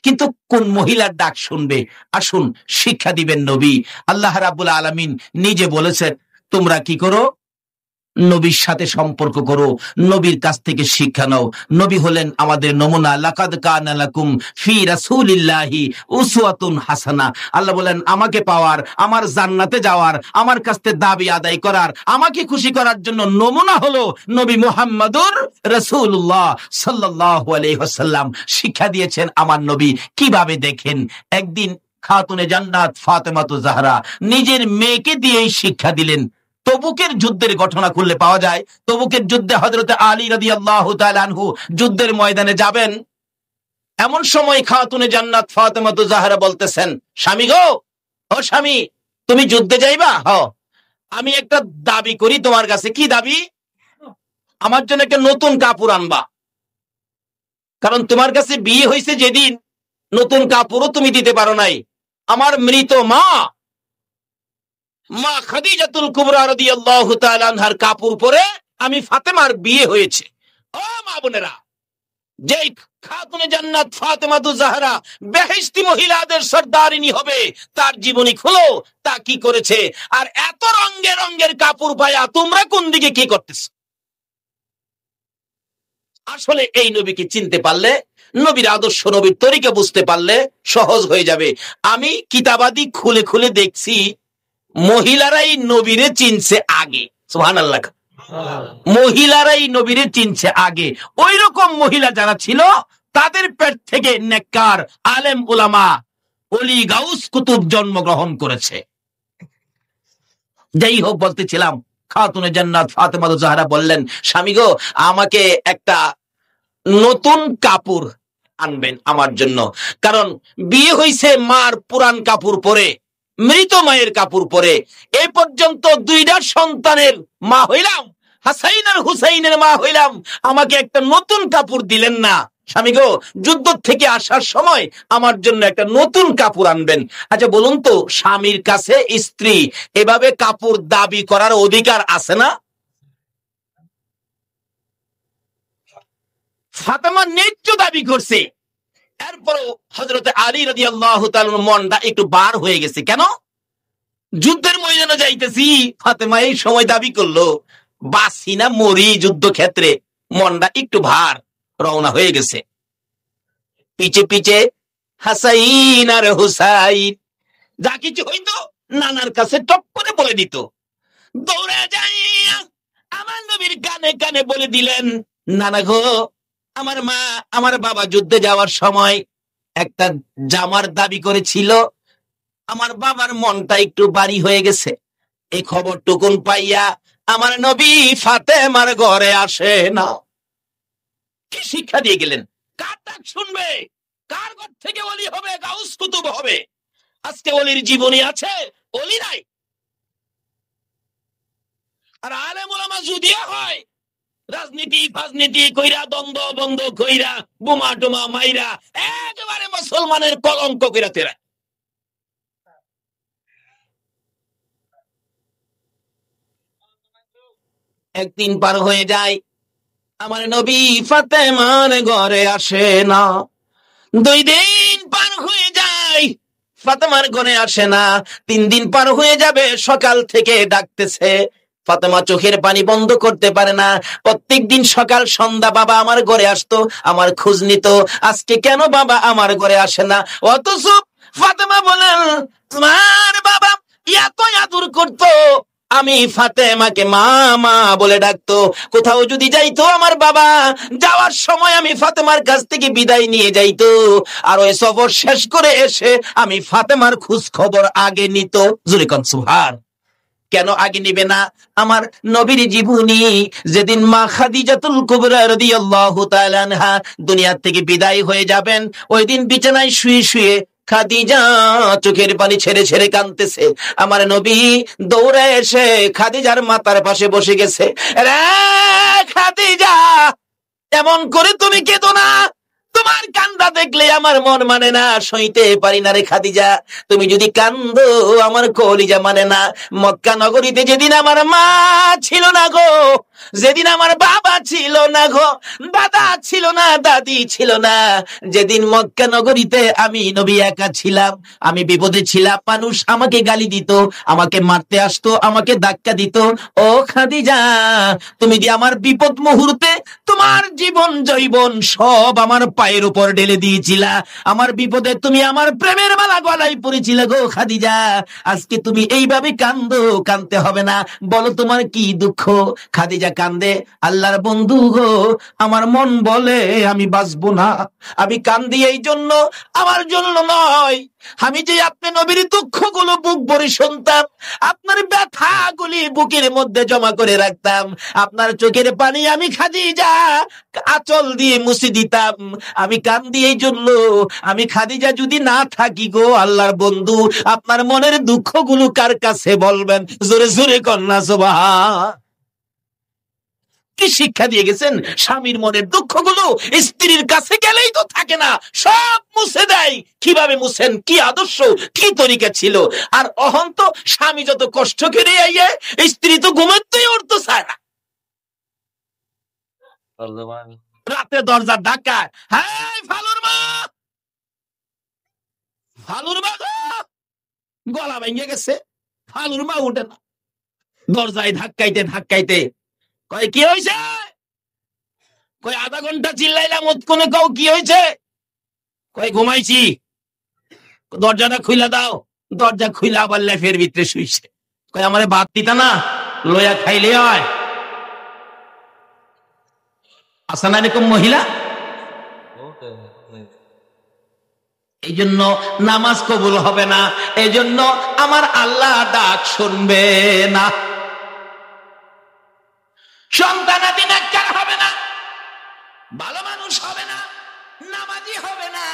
কিন্তু কোন মহিলার ডাক শুনবে? আসুন শিক্ষা দিবেন নবী। আল্লাহ রাব্বুল আলামিন নিজে বলেছেন, তোমরা কি করো, নবীর সাথে সম্পর্ক করো, নবীর কাছ থেকে শিক্ষা নাও। নবী হলেন আমাদের নমুনা। লাকাদ কানা লাকুম ফি রাসূলিল্লাহি উসওয়াতুন হাসানা। আল্লাহ বলেন, আমাকে পাওয়ার, আমার জান্নাতে যাওয়ার, আমার কাছ থেকে দাবি আদায় করার, আমাকে খুশি করার জন্য নমুনা হলো নবী মুহাম্মদুর রাসূলুল্লাহ সাল্লাল্লাহু আলাইহি ওয়াসাল্লাম। শিক্ষা দিয়েছেন আমার নবী। কিভাবে দেখেন, একদিন খাতুনে জান্নাত ফাতেমাতু জাহরা নিজের মেয়েকে দিয়েই শিক্ষা দিলেন। তবুকের যুদ্ধের ঘটনা খুললে পাওয়া যায়। তবুকের যুদ্ধে হযরত আলী রাদিয়াল্লাহু তাআলা আনহু যুদ্ধের ময়দানে যাবেন। এমন সময় খাতুনে জান্নাত ফাতেমাতু জাহরা বলতেছেন, স্বামী গো, ও স্বামী, তুমি যুদ্ধে যাইবা? আমি একটা দাবি করি তোমার কাছে। কি দাবি? আমার জন্য একটা নতুন কাপড় আনবা, কারণ তোমার কাছে বিয়ে হয়েছে যেদিন নতুন কাপড়ও তুমি দিতে পারো নাই। আমার মৃত মা খাদিজাতুল কুবরা রাদিয়াল্লাহু তাআলা আনহার কাপড় পরে আমি ফাতেমার বিয়ে হয়েছে। ও মা বোনেরা, যেই খাতুনে জান্নাত ফাতেমাতুজ জাহরা বেহেশতি মহিলাদের সর্দারিনী হবে, তার জীবনী খুলো, তা কি করেছে। আর এত রঙের রঙের কাপড় পায়া তোমরা কোন দিকে কি করতেছ? আসলে এই নবীকে চিনতে পারলে, নবীর আদর্শ, নবীর তরিকা বুঝতে পারলে সহজ হয়ে যাবে। আমি কিতাবাদি খুলে খুলে দেখছি, মহিলারাই নবীরে চিনছে আগে। সুবহানাল্লাহ। মহিলারাই নবীরে চিনছে আগে। ওই রকম মহিলা যারা ছিল তাদের পেট থেকে নেককার আলেম উলামা ওলি গাউস কুতুব জন্মগ্রহণ করেছে। যাই হোক, বলতেছিলাম, খাতুনে জান্নাত ফাতেমাতুজ জাহরা বললেন, স্বামী গো, আমাকে একটা নতুন কাপড় আনবেন আমার জন্য, কারণ বিয়ে হইছে মার পুরান কাপড় পরে, মৃত মায়ের কাপড় পরে। এই পর্যন্ত দুইটা সন্তানের মা হইলাম, হাসাইন আর হুসাইনের মা হইলাম, আমাকে একটা নতুন কাপড় দিলেন না। স্বামী গো, যুদ্ধ থেকে আসার সময় আমার জন্য একটা নতুন কাপড় আনবেন। আচ্ছা বলুন তো, স্বামীর কাছে স্ত্রী এভাবে কাপড় দাবি করার অধিকার আছে না? ফাতেমা ন্যায্য দাবি করছে, এরপরও হযরত আলী রাদিয়াল্লাহু তাআলার মনটা একটু বার হয়ে গেছে। কেন? যুদ্ধের ময়দানে যাইতেছি, ফাতেমা এই সময় দাবি করলো, বাসি না মরি যুদ্ধক্ষেত্রে, মনটা একটু ভার, রওনা হয়ে গেছে। পিছে পিছে হাসাইন আর হুসাইন যা কিছু হইতো নানার কাছে টপ করে বলে দিত। দৌড়ে যাইয়া আমার নবীর কানে কানে বলে দিলেন, নানা গো, আমার মা আমার বাবা যুদ্ধে যাওয়ার সময় একটা জামার দাবি করেছিল, আমার বাবার মনটা একটু বাড়ি হয়ে গেছে। এই খবর টুকুন পাইয়া আমার নবী ফাতেমার ঘরে আসে না। কি শিক্ষা দিয়ে গেলেন? কার ডাক শুনবে? কার ঘর থেকে ওলি হবে, গাউস কুতুব হবে? আজকে ওলির জীবনী আছে, ওলি নাই। আর আলেম ওলামা যদি হয়, রাজনীতি ফাজনীতি কইরা, দ্বন্দ্ব বন্ধ কইরা, বোমা টোমা মাইরা একেবারে মুসলমানের কলঙ্ক কইরা তেরা। একদিন পার হয়ে যায়, আমার নবী ফাতেমার ঘরে আসে না। 2 দিন পার হয়ে যায়, ফাতেমার ঘরে আসে না। 3 দিন পার হয়ে যাবে, সকাল থেকে ডাকতেছে, ফাতেমা চোখের পানি বন্ধ করতে পারে না। প্রত্যেক দিন সকাল সন্ধ্যা বাবা আমার ঘরে আসতো, আমার খোঁজ নিত, আজকে কেন বাবা আমার ঘরে আসে না? অথচ ফাতেমা বলেন, তোমার বাবা এত আদর করতো, আমি ফাতেমাকে মা মা বলে ডাকতো। কোথাও যদি যাইতো আমার বাবা, যাওয়ার সময় আমি ফাতেমার কাছ থেকে বিদায় নিয়ে যাইতো, আর ওই সফর শেষ করে এসে আমি ফাতেমার খোঁজ খবর আগে নিত। জোরে কোন সুবহান। কেন আগে নিবে না? আমার নবীর জীবনী, যেদিন মা খাদিজাতুল কুবরা রাদিয়াল্লাহু তাআলা আনহা দুনিয়া থেকে বিদায় হয়ে যাবেন, ওই দিন বিছানায় শুয়ে শুয়ে খাদিজা চোখের পানি ছেড়ে ছেড়ে কাঁদতেছে। আমার নবী দৌড়ে এসে খাদিজার মাথার পাশে বসে গেছে। রে খাদিজা, এমন করে তুমি কেঁদো না, তোমার কান্দা দেখলে আমার মন মানে না, সইতে পারি না রে খাদিজা। তুমি যদি কান্দো আমার কলিজা মানে না। মক্কা নগরীতে যেদিন আমার মা ছিল না গো, যেদিন আমার বাবা ছিল না গো, দাদা ছিল না, দাদি ছিল না, যেদিন মক্কা নগরীতে আমি নবী একা ছিলাম, আমি বিপদে ছিলাম, মানুষ আমাকে গালি দিত, আমাকে মারতে আসতো, আমাকে ধাক্কা দিত। ও খাদিজা, তুমি যে আমার বিপদ মুহূর্তে তোমার জীবন জৈবন সব আমার পায়ের উপর ঢেলে দিয়েছিলা, আমার বিপদে তুমি আমার প্রেমের মালা গলায় পড়েছিলে গো খাদিজা। আজকে তুমি এইভাবে কান্দো, কানতে হবে না, বলো তোমার কি দুঃখ? খাদিজা কান্দে, আল্লাহর বন্ধু গো, আমার মন বলে আমি বাঁচবো না। আমি কান্দি এই জন্য, আমার জন্য নয়, আমি যে আপনি নবীর দুঃখগুলো বুক ভরে শুনতাম, আপনার ব্যথাগুলি বুকের মধ্যে জমা করে রাখতাম, আপনার চোখের পানি আমি খাদিজা আঁচল দিয়ে মুছে দিতাম। আমি কান্দি এই জন্য, আমি খাদিজা যদি না থাকি গো আল্লাহর বন্ধু, আপনার মনের দুঃখগুলো কার কাছে বলবেন? জোরে জোরে কন্যা সুবহান। কি শিক্ষা দিয়ে গেছেন? স্বামীর মনের দুঃখগুলো স্ত্রীর কাছে গেলেই তো থাকে না, সব মুছে দেয়। কিভাবে মুছেন, কি আদর্শ, কি তরিকা ছিল। আর অহন তো স্বামী যত কষ্ট করে আইয়ে, স্ত্রী তো ঘুমাতেই উঠতে চায় না। রাতে দরজা ধাক্কায়, হ্যাঁ ফালুর মা, ফালুর মা গলা ভেঙে গেছে, ফালুর মা উঠে না। দরজায় ধাক্কাইতে ধাক্কাইতে কয় কি হয়েছে? কয় আধা ঘন্টা চিল্লাইলাম, কোনে কও কি হয়েছে? কয় ঘুমাইছি। দরজাটা খুইলা দাও। দরজা খুইলা আবার লেফের ভিতরে শুইছে। কয় আমারে ভাত দিতা না, লইয়া খাইলে হয়। আসা না এরকম মহিলা? এই জন্য নামাজ কবুল হবে না, এই জন্য আমার আল্লাহ ডাক শুনবে না। সন্তানাদি নেককার হবে না, ভালো মানুষ হবে না, নামাজি হবে না,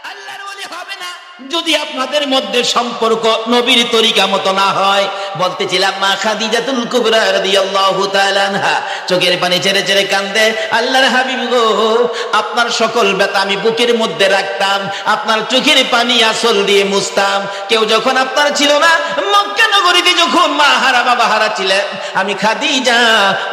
আল্লাহর ওলি হবে না, যদি আপনাদের মধ্যে সম্পর্ক নবীর তরিকা মতো না হয়। বলতেছিলাম মা খাদিজাতুল কুবরা রাদিয়াল্লাহু তাআলা আনহা চোখের পানি ছেড়ে ছেড়ে কান্দে, আল্লাহর হাবিব গো, আপনার সকল ব্যথা আমি বুকের মধ্যে রাখতাম, আপনার চোখের পানি আঁচল দিয়ে মুছতাম। কেউ যখন আপনার ছিল না, মক্কা নগরীতে যখন মা হারা বাবা হারা ছিলেন, আমি খাদিজা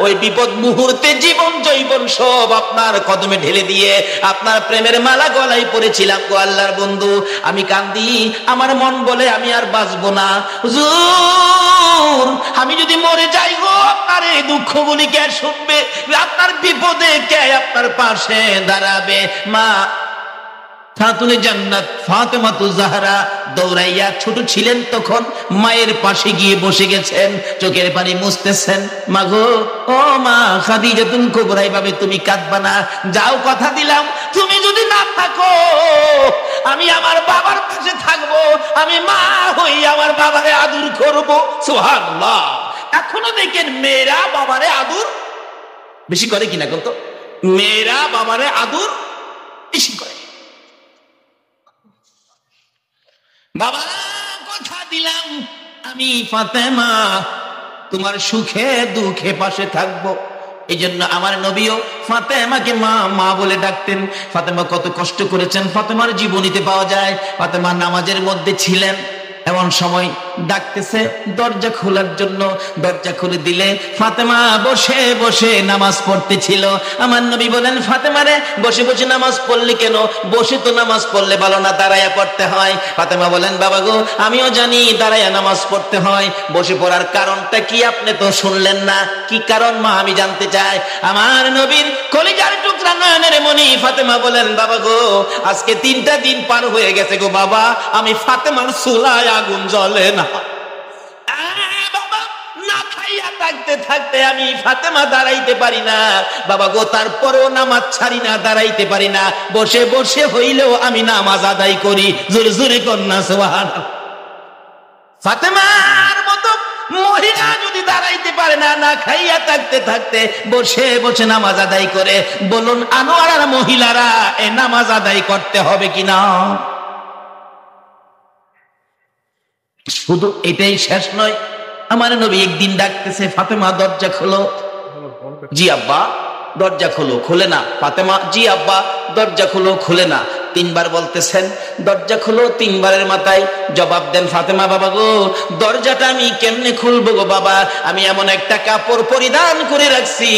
ওই বিপদ মুহূর্তে জীবন জৈবন সব আপনার কদমে ঢেলে দিয়ে আপনার প্রেমের মালা গলায় পড়েছিলাম গো আল্লাহর বন্ধু। আমি কান্দি, আমার মন বলে আমি আর বাঁচবো না। হুজুর, আমি যদি মরে যাই গো, আপনার এই দুঃখগুলি কে শুনবে? আপনার বিপদে কে আপনার পাশে দাঁড়াবে? মা খাতুনে জান্নাত ফাতেমাতু জাহরা দৌড়াইয়া, ছোট ছিলেন তখন, মায়ের পাশে গিয়ে বসে গেছেন, চোখের পানি মুছতেছেন। মা গো, ও মা খাদিজাতুল কুবরা, এভাবে তুমি কাঁদবা না। যাও, কথা দিলাম, তুমি যদি না থাকো আমি আমার বাবার পাশে থাকবো, আমি মা হই আমার বাবারে আদর করব। সুবহানাল্লাহ। এখনো দেখেন মেয়েরা বাবারে আদর বেশি করে কিনা? কত মেয়েরা বাবারে আদর বেশি করে। বাবা কথা দিলাম, আমি ফাতেমা তোমার সুখে দুঃখে পাশে থাকবো। এই জন্য আমার নবীও ফাতেমাকে মা মা বলে ডাকতেন। ফাতেমা কত কষ্ট করেছেন ফাতেমার জীবনীতে পাওয়া যায়। ফাতেমা নামাজের মধ্যে ছিলেন, এমন সময় ডাকতেছে দরজা খোলার জন্য। দরজা খুলে দিলে ফাতেমা বসে বসে নামাজ পড়তেছিল। আমার নবী বলেন, ফাতেমারে বসে বসে নামাজ পড়লি কেন? বসে তো নামাজ পড়লে ভালো না, দাঁড়াইয়া পড়তে হয়। ফাতেমা বলেন, বাবা গো, আমিও জানি দাঁড়াইয়া নামাজ পড়তে হয়, বসে পড়ার কারণটা কি আপনি তো শুনলেন না। কি কারণ মা, আমি জানতে চাই। আমার নবীর কলিজার টুকরা নয়নের মনি ফাতেমা বলেন, বাবা গো, আজকে 3টা দিন পার হয়ে গেছে গো বাবা, আমি ফাতেমার চুলায় আগুন জ্বলে না। বাবা, না খাইয়া থাকতে থাকতে আমি ফাতেমা দাঁড়াইতে পারি না বাবা গো, তারপরেও নামাজ ছাড়ি না, দাঁড়াইতে পারি না, বসে বসে হইলেও আমি নামাজ আদায় করি। জোরে জোরে কন্যা সুবহানাল্লাহ। ফাতেমার মতো মহিলা যদি দাঁড়াইতে পারে না, না খাইয়া থাকতে থাকতে বসে বসে নামাজ আদায় করে, বলুন আনোয়ারার মহিলারা এ নামাজ আদায় করতে হবে কিনা? শুধু এটাই শেষ নয়, আমার নবী একদিন ডাকতেছে, ফাতেমা দরজা খোলো। জি আব্বা। দরজা খোলো, খোলে না। ফাতেমা, জি আব্বা। দরজা খোলো, খোলে না। 3বার বলতেছেন দরজা খোলো, 3বারের মাথায় জবাব দেন ফাতেমা, বাবা গো, দরজাটা আমি কেমনে খুলবো গো বাবা? আমি এমন একটা কাপড় পরিধান করে রাখছি,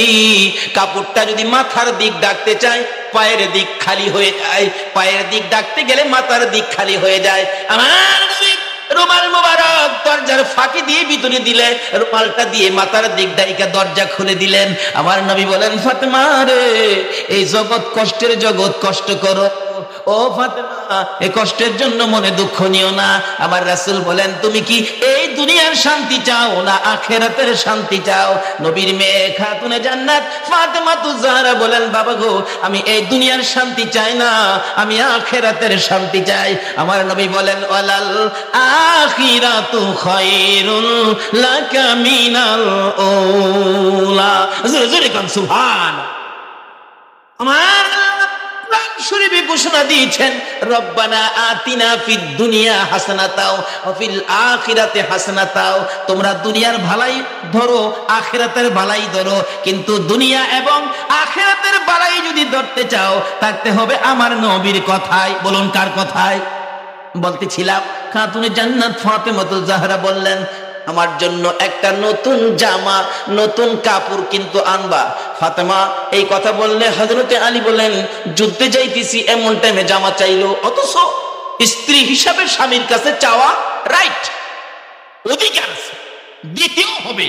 কাপড়টা যদি মাথার দিক ডাকতে চাই পায়ের দিক খালি হয়ে যায়, পায়ের দিক ডাকতে গেলে মাথার দিক খালি হয়ে যায়। আমার নবী রুমাল মুবারক দরজার ফাঁকি দিয়ে ভিতরে দিলে, রুমালটা দিয়ে মাথার দিক ডাইকা দরজা খুলে দিলেন। আমার নবী বলেন, ফাতেমা রে, এই জগৎ কষ্টের জগৎ, কষ্ট করো। ও ফাতেমা, এই কষ্টের জন্য মনে দুঃখ নিও না। আমার রাসূল বলেন, তুমি কি এই দুনিয়ার শান্তি চাও না আখিরাতের শান্তি চাও? নবীর মেয়ে খাতুনে জান্নাত ফাতেমাতু জাহরা বলেন, বাবা গো, আমি এই দুনিয়ার শান্তি চাই না, আমি আখিরাতের শান্তি চাই। আমার নবী বলেন, ওয়ালাল আখিরাতু খায়রুল লাকা মিনাল উলা। জোরে জোরে কোন সুবহান। আমার শরীফে ঘোষণা দিয়েছেন, রব্বানা আতিনা ফিদ দুনিয়া হাসানাতাও ওয়া ফিল আখিরাতি হাসানাতাও। তোমরা দুনিয়ার ভালাই ধরো, আখিরাতের ভালাই ধরো, কিন্তু দুনিয়া এবং আখিরাতের ভালাই যদি ধরতে চাও থাকতে হবে আমার নবীর কথায়। বলুন কার কথায়? বলতেছিলাম খাতুনে জান্নাত ফাতেমাতুজ জাহরা বললেন, আমার জন্য একটা নতুন জামা, নতুন কাপড় কিন্তু আনবা। ফাতেমা এই কথা বললে হযরতে আলী বলেন, যুদ্ধে যাইতেছি এমন টাইমে জামা চাইলো, অথচ স্ত্রী হিসাবে স্বামীর কাছে চাওয়া রাইট, অধিকার আছে, দিতেও হবে।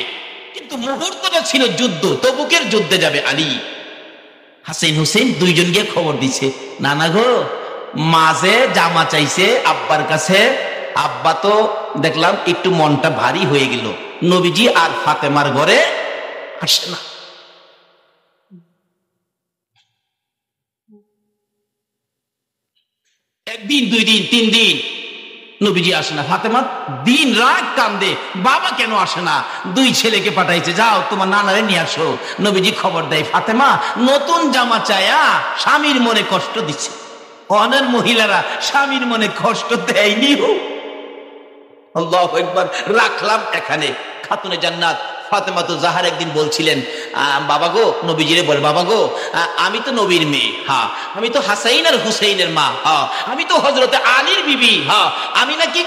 কিন্তু মুহূর্তটা ছিল যুদ্ধ, তবুকের যুদ্ধে যাবে আলী। হাসান হুসেন দুইজন গিয়ে খবর দিছে, নানা গো মাঝে জামা চাইছে আব্বার কাছে, আব্বা তো দেখলাম একটু মনটা ভারী হয়ে গেল, নবীজি আর ফাতেমার ঘরে আসে না। একদিন, দুই দিন, তিন দিন নবীজি আসে না। ফাতেমা দিন রাত কান্দে, বাবা কেন আসে না? দুই ছেলেকে পাঠাইছে, যাও তোমার নানারে নিয়ে আসো। নবীজি খবর দেয়, ফাতেমা নতুন জামা চায়া স্বামীর মনে কষ্ট দিচ্ছে। অনেক মহিলারা স্বামীর মনে কষ্ট দেয়নি। আল্লাহু আকবার। রাখলাম এখানে। খাতুনে জান্নাত ফাতেমাতুজ জাহরা একদিন বলছিলেন, বাবা গো, নবীজিরে বল, বাবা গো আমি তো নবীর মেয়ে, হ্যাঁ আমি তো হাসাইন আর হুসাইনের মা, হ্যাঁ আমি তো হযরতে আলীর বিবি, হ্যাঁ আমি নাকি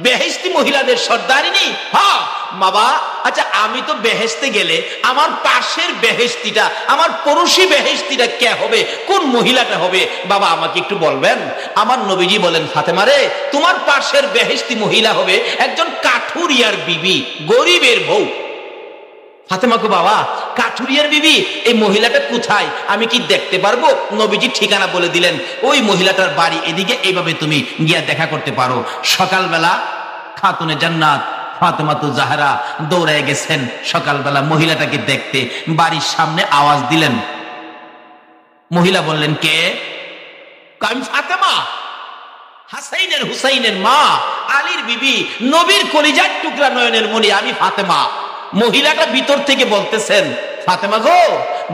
বেহেশতি মহিলাদের সর্দারিনী, হ্যাঁ বাবা আচ্ছা আমি তো বেহেশতে গেলে আমার পাশের বেহেশতিটা, আমার পড়োশী বেহেশতিটা কে হবে, কোন মহিলাটা হবে বাবা আমাকে একটু বলবেন? আমার নবীজি বলেন, ফাতেমা রে তোমার পাশের বেহেশতি মহিলা হবে একজন কাঠুরিয়ার বিবি, গরিবের বউ। ফাতেমাকে, বাবা কাঠুরিয়ার বিবি এই মহিলাটা কোথায়, আমি কি দেখতে পারবো? নবীজি ঠিকানা বলে দিলেন, ওই মহিলাটার বাড়ি এদিকে, এইভাবে তুমি গিয়া দেখা করতে পারো। সকালবেলা খাতুনে জান্নাত ফাতেমাতুজ জাহরা দৌড়ায় গেছেন সকালবেলা মহিলাটাকে দেখতে। বাড়ির সামনে আওয়াজ দিলেন, মহিলা বললেন, কে? আমি ফাতেমা, হাসাইনের হুসাইনের মা, আলীর বিবি, নবীর কলিজার টুকরা, নয়নের মণি, আমি ফাতেমা। মহিলাটা ভিতর থেকে বলতেছেন, ফাতেমা গো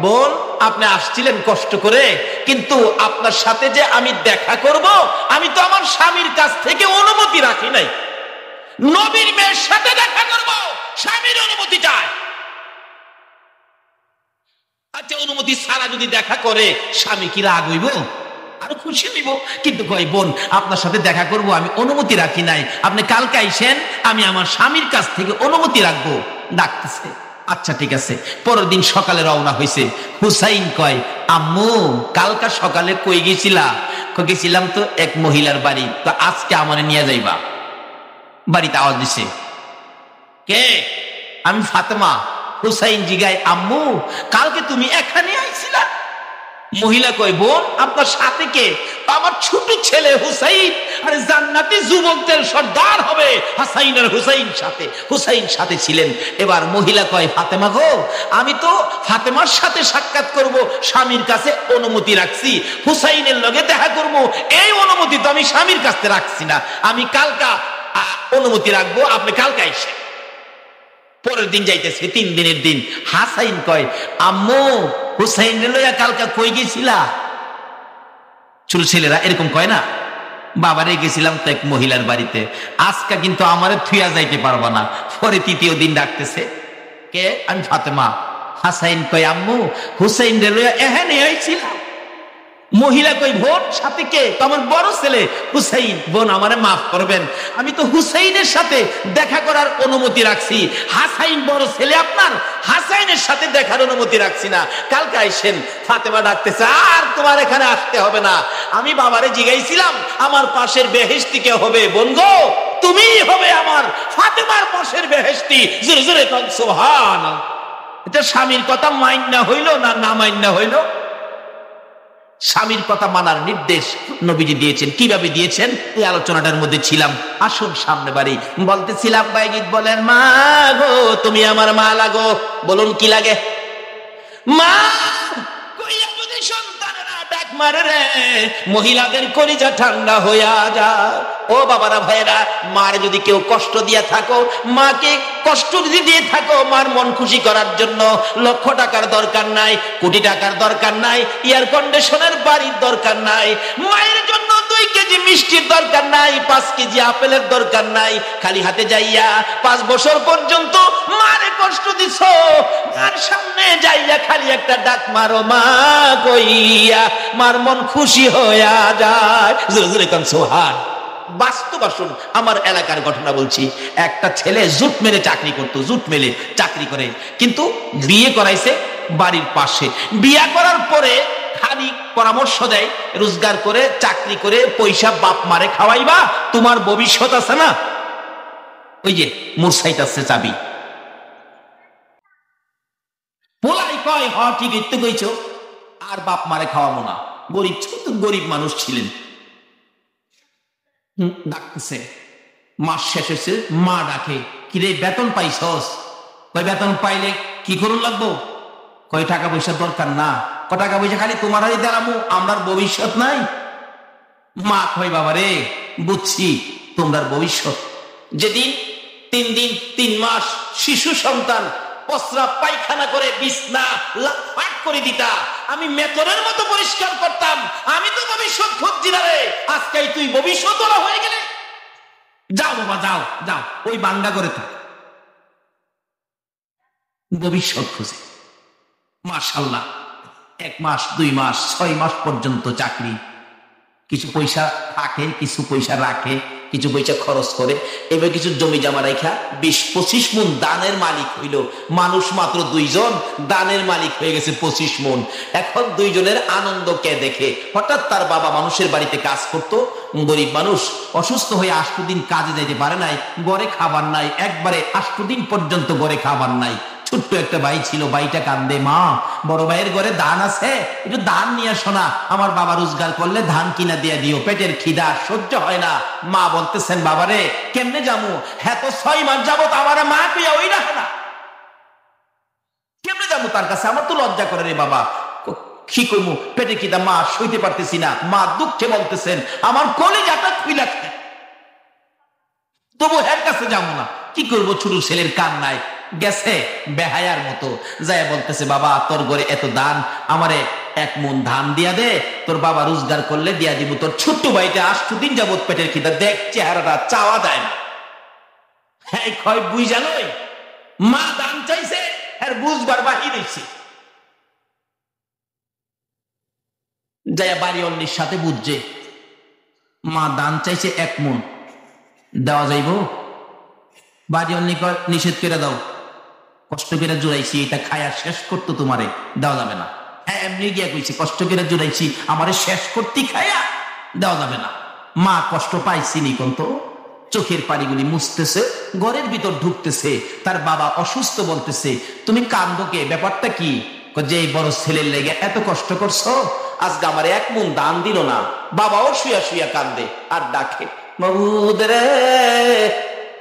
বোন, আপনি আসছিলেন কষ্ট করে, কিন্তু আপনার সাথে যে আমি দেখা করব, আমি তো আমার স্বামীর কাছ থেকে অনুমতি রাখি নাই। নবীর মেয়ের সাথে দেখা করব, স্বামীর অনুমতি চাই। আচ্ছা অনুমতি ছাড়া যদি দেখা করে স্বামী কি রাগ হইব? আরো খুশি হইব। কিন্তু কই বোন আপনার সাথে দেখা করব, আমি অনুমতি রাখি নাই, আপনি কালকে আইসেন, আমি আমার স্বামীর কাছ থেকে অনুমতি রাখবো। ডাকতেছে, আচ্ছা ঠিক আছে। পরের দিন সকালে রওনা হয়েছে। হুসাইন কয়, আম্মু কালকা সকালে কই গেছিলা? গেছিলাম তো এক মহিলার বাড়ি, তো আজকে আমারে নিয়ে যাইবা। বাড়িতে আওয়াজ দিছে, কে? আমি ফাতেমা। হুসাইন জিগায়, আম্মু কালকে তুমি এখানে আইছিলা? মহিলা কয়, বোন আপনার সাথে কে? আমার ছোট ছেলে হুসাইন, আরে জান্নাতি যুবকদের সর্দার হবে হাসাইন আর হুসাইন সাথে, হুসাইন সাথে ছিলেন। এবার মহিলা কয়, ফাতেমা গো আমি তো ফাতেমার সাথে সাক্ষাৎ করব, স্বামীর কাছে অনুমতি রাখছি, হুসাইনের লগে দেখা করব, এই অনুমতি তো আমি স্বামীর কাছে রাখছি না, আমি কালকা অনুমতি রাখবো, আপনি কালকে আইসেন। পরের দিন যাইতেছে, 3 দিনের দিন। হাসাইন কয়, আম্মু হুসাইন লইয়া কালকা কই গেছিলা? ছোট ছেলেরা এরকম কয় না, বাবারে গেছিলাম তো এক মহিলার বাড়িতে, আজকে কিন্তু আমারে থুইয়া যাইতে পারবা না। পরে 3য় দিন ডাকতেছে, কে? আমি ফাতেমা। হাসাইন কয়, আম্মু হুসাইন লইয়া এখানে আইছিলাম। মহিলা কই, বোন সাথে কে? আমার বড় ছেলে হুসাইন। বোন আমারে মাফ করবেন, আমি তো হুসাইনের সাথে দেখা করার অনুমতি রাখছি, হাসাইন বড় ছেলে আপনার, হাসাইনের সাথে দেখার অনুমতি রাখছি না, কালকে আইসেন। ফাতেমা ডাকতেছে, আর তোমার এখানে আসতে হবে না, আমি বাবারে জিগাইছিলাম আমার পাশের বেহেশতি কে হবে? বোন গো তুমিই হবে আমার ফাতেমার পাশের বেহেশতি। জোরে জোরে কোন সুবহানাল্লাহ। এটা স্বামীর কথা মাইন্না হইল না না মাইন্না হইল? স্বামীর কথা মানার নির্দেশ নবীজি দিয়েছেন। কিভাবে দিয়েছেন এই আলোচনাটার মধ্যে ছিলাম। আসুন সামনে বাড়ি। বলতেছিলাম বাইগীত বলেন, মা গো তুমি আমার মা লাগো। বলুন কি লাগে? মা কইয়া যদি সন্তানেরা ডাক মারে রে, মহিলাদের কলিজা ঠান্ডা হইয়া যায়। ও বাবারা ভাইরা, মার যদি কেউ কষ্ট দিয়া থাকো, মাকে কষ্ট যদি দিয়ে থাকো, মার মন খুশি করার জন্য লক্ষ টাকার দরকার নাই, কোটি টাকার দরকার নাই, এয়ার কন্ডিশনের বাড়ির দরকার নাই, মায়ের জন্য 2 কেজি মিষ্টির দরকার নাই, 5 কেজি আপেলের দরকার নাই। খালি হাতে যাইয়া 5 বছর পর্যন্ত মারে কষ্ট দিছ, মার সামনে যাইয়া খালি একটা ডাক মারো মা কইয়া, মার মন খুশি হইয়া যায়। জোরে জোরে কান সুবহান। বাস্তব আসুন, আমার এলাকার ঘটনা বলছি। একটা ছেলে জুট মেলে চাকরি করতো, জুট মেলে চাকরি করে, কিন্তু বিয়ে করাইছে বাড়ির পাশে। বিয়ে করার পরে খালি পরামর্শ দেয়, রোজগার করে চাকরি করে পয়সা বাপ মারে খাওয়াইবা, তোমার ভবিষ্যৎ আছে না, ওই যে মুরসাইট আছে চাবি। পোলাই কয় হ ঠিক একটু কইছ, আর বাপ মারে খাওয়াবো না। গরিব ছোট গরিব মানুষ ছিলেন। ডাকতেছে, মাস শেষ হয়েছে, মা ডাকে, কিরে বেতন পাইছস? কয় বেতন পাইলে কি করুন লাগবো? কয় টাকা পয়সার দরকার না। টাকা পয়সা খালি তোমারই দাঁড়াবো, আমার ভবিষ্যৎ নাই। মা কয় বাবা রে, বুঝছি তোমরা ভবিষ্যৎ। যেদিন 3 দিন 3 মাস শিশু সন্তান প্রস্রাব পায়খানা করে বিছনা লাফাট করে দিতা, আমি মেতরের মতো পরিষ্কার করতাম। আমি তো ভবিষ্যৎ খুঁজছি না রে, আজকে তুই ভবিষ্যৎ ওরা হয়ে গেলে। যাও বাবা যাও যাও, ওই বাঙ্গা করে থাক, ভবিষ্যৎ খুঁজে। মাশাআল্লাহ, 1 মাস 2 মাস 6 মাস পর্যন্ত চাকরি, কিছু পয়সা থাকে, কিছু পয়সা রাখে, কিছু পয়সা খরচ করে, এবার কিছু জমি জমা রেখা 20-25 মণ দানের মালিক হইল। মানুষ মাত্র 2 জন, দানের মালিক হয়ে গেছে 25 মণ। এখন 2 জনের আনন্দ কে দেখে? হঠাৎ তার বাবা মানুষের বাড়িতে কাজ করত, গরিব মানুষ, অসুস্থ হয়ে 8 দিন কাজে যেতে পারে নাই, ঘরে খাবার নাই, একবারে 8 দিন পর্যন্ত ঘরে খাবার নাই। ছোট্ট একটা ভাই ছিল, ভাইটা কান্দে, মা বড় ভাইয়ের ঘরে ধান আছে, একটু ধান নিয়ে শোনা, আমার বাবা রোজগার করলে ধান কিনা দিয়ে দিও, পেটের খিদা সহ্য হয় না। মা বলতেছেন, বাবারে কেমনে যাবো, হ্যাঁ তো 6 মাস যাবত আমার মা কইয়া ওই রাখে না, কেমনে যাবো তার কাছে, আমার তো লজ্জা করে রে বাবা। কি করবো, পেটে খিদা, মা সইতে পারতেছি না। মা দুঃখে বলতেছেন, আমার কলিজাটা খুইলা খায়, তবু এর কাছে যাবো না। কি করবো, ছোট ছেলের কান নাই, গেছে বেহায়ার মতো যায় বলতেছে, বাবা তোর ঘরে এত দান, আমারে 1 মণ ধান দিয়া দে, তোর বাবা রোজগার করলে দিয়া দিব। তোর ছোট্ট ভাইটা 8 দিন যাবত পেটের খিদা, দেখ চেহারাটা চাওয়া যায় না। হ্যাঁ কয় বুঝ জানোই, মা দান চাইছে, আর বুঝবার বাহির হইছে। যায় বাড়ি অন্যের সাথে বুঝছে, মা দান চাইছে 1 মণ, দেওয়া যাইব? বাড়ি অন্য নিষেধ করে দাও, কষ্ট করে জোড়াইছি, এটা খায়া শেষ করতো, তোমারে দেওয়া যাবে না। হ্যাঁ এমনি গিয়া কইছি, কষ্ট করে জোড়াইছি, আমারে শেষ করতে খায়া দেওয়া যাবে না। মা কষ্ট পাইছি নি কোন, তো চোখের পানিগুলি মুছতেছে, ঘরের ভিতর ঢুকতেছে, তার বাবা অসুস্থ, বলতেছে, তুমি কান্দো কে, ব্যাপারটা কি? যে এই বড় ছেলের লেগে এত কষ্ট করছো, আজকে আমার 1 মণ দান দিল না। বাবাও শুয়া শুয়া কান্দে আর ডাকে, মাবুদ রে,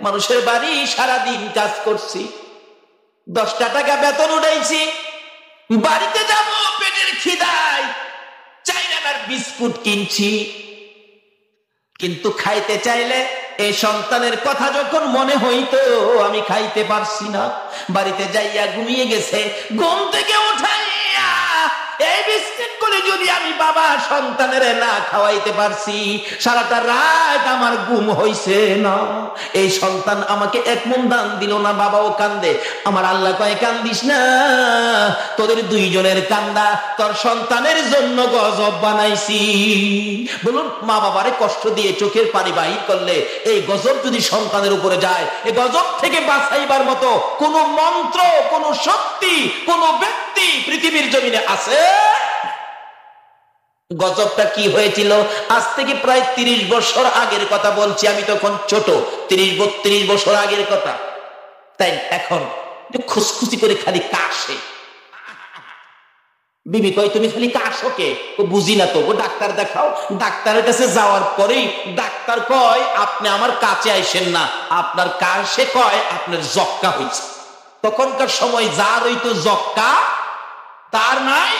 মানুষের বাড়ি সারাদিন কাজ করছি, 10টা টাকা বেতন উঠাইছি, বাড়িতে যাব পেটের খিদায় 4 আনার বিস্কুট কিনছি, কিন্তু খাইতে চাইলে এই সন্তানের কথা যখন মনে হইতো, আমি খাইতে পারছি না। বাড়িতে যাইয়া ঘুমিয়ে গেছে, ঘুম থেকে উঠাইয়া এই বিস্কুট করে যদি আমি বাবা সন্তানের না খাওয়াইতে পারছি, সারাটা রাত আমার ঘুম হইছে না। এই সন্তান আমাকে 1 মণ দান দিল না, বাবাও কান্দে। আমার আল্লাহ কয়, কান্দিস না, তোদের 2 জনের কান্দা তোর সন্তানের জন্য গজব বানাইছি। বলুন, মা বাবারে কষ্ট দিয়ে চোখের পানি বাহির করলে এই গজব যদি সন্তানের উপরে যায়, এই গজব থেকে বাঁচাইবার মতো কোন মন্ত্র, কোন শক্তি, কোন ব্যক্তি পৃথিবীর জমিনে আছে? গজবটা কি হয়েছিল? আজ থেকে প্রায় 30 বছর আগের কথা বলছি, আমি তখন ছোট, 30-32 বছর আগের কথা। তাই এখন খুশখুশি করে খালি কাশে। বিবি কয়, তুমি খালি কাশো কে? ও বুঝি না তো, ও ডাক্তার দেখাও। ডাক্তারের কাছে যাওয়ার পরেই ডাক্তার কয়, আপনি আমার কাছে আইসেন না, আপনার কাশে কয় আপনার যক্কা হয়েছে। তখনকার সময় যার হইতো যক্কা, তার নাই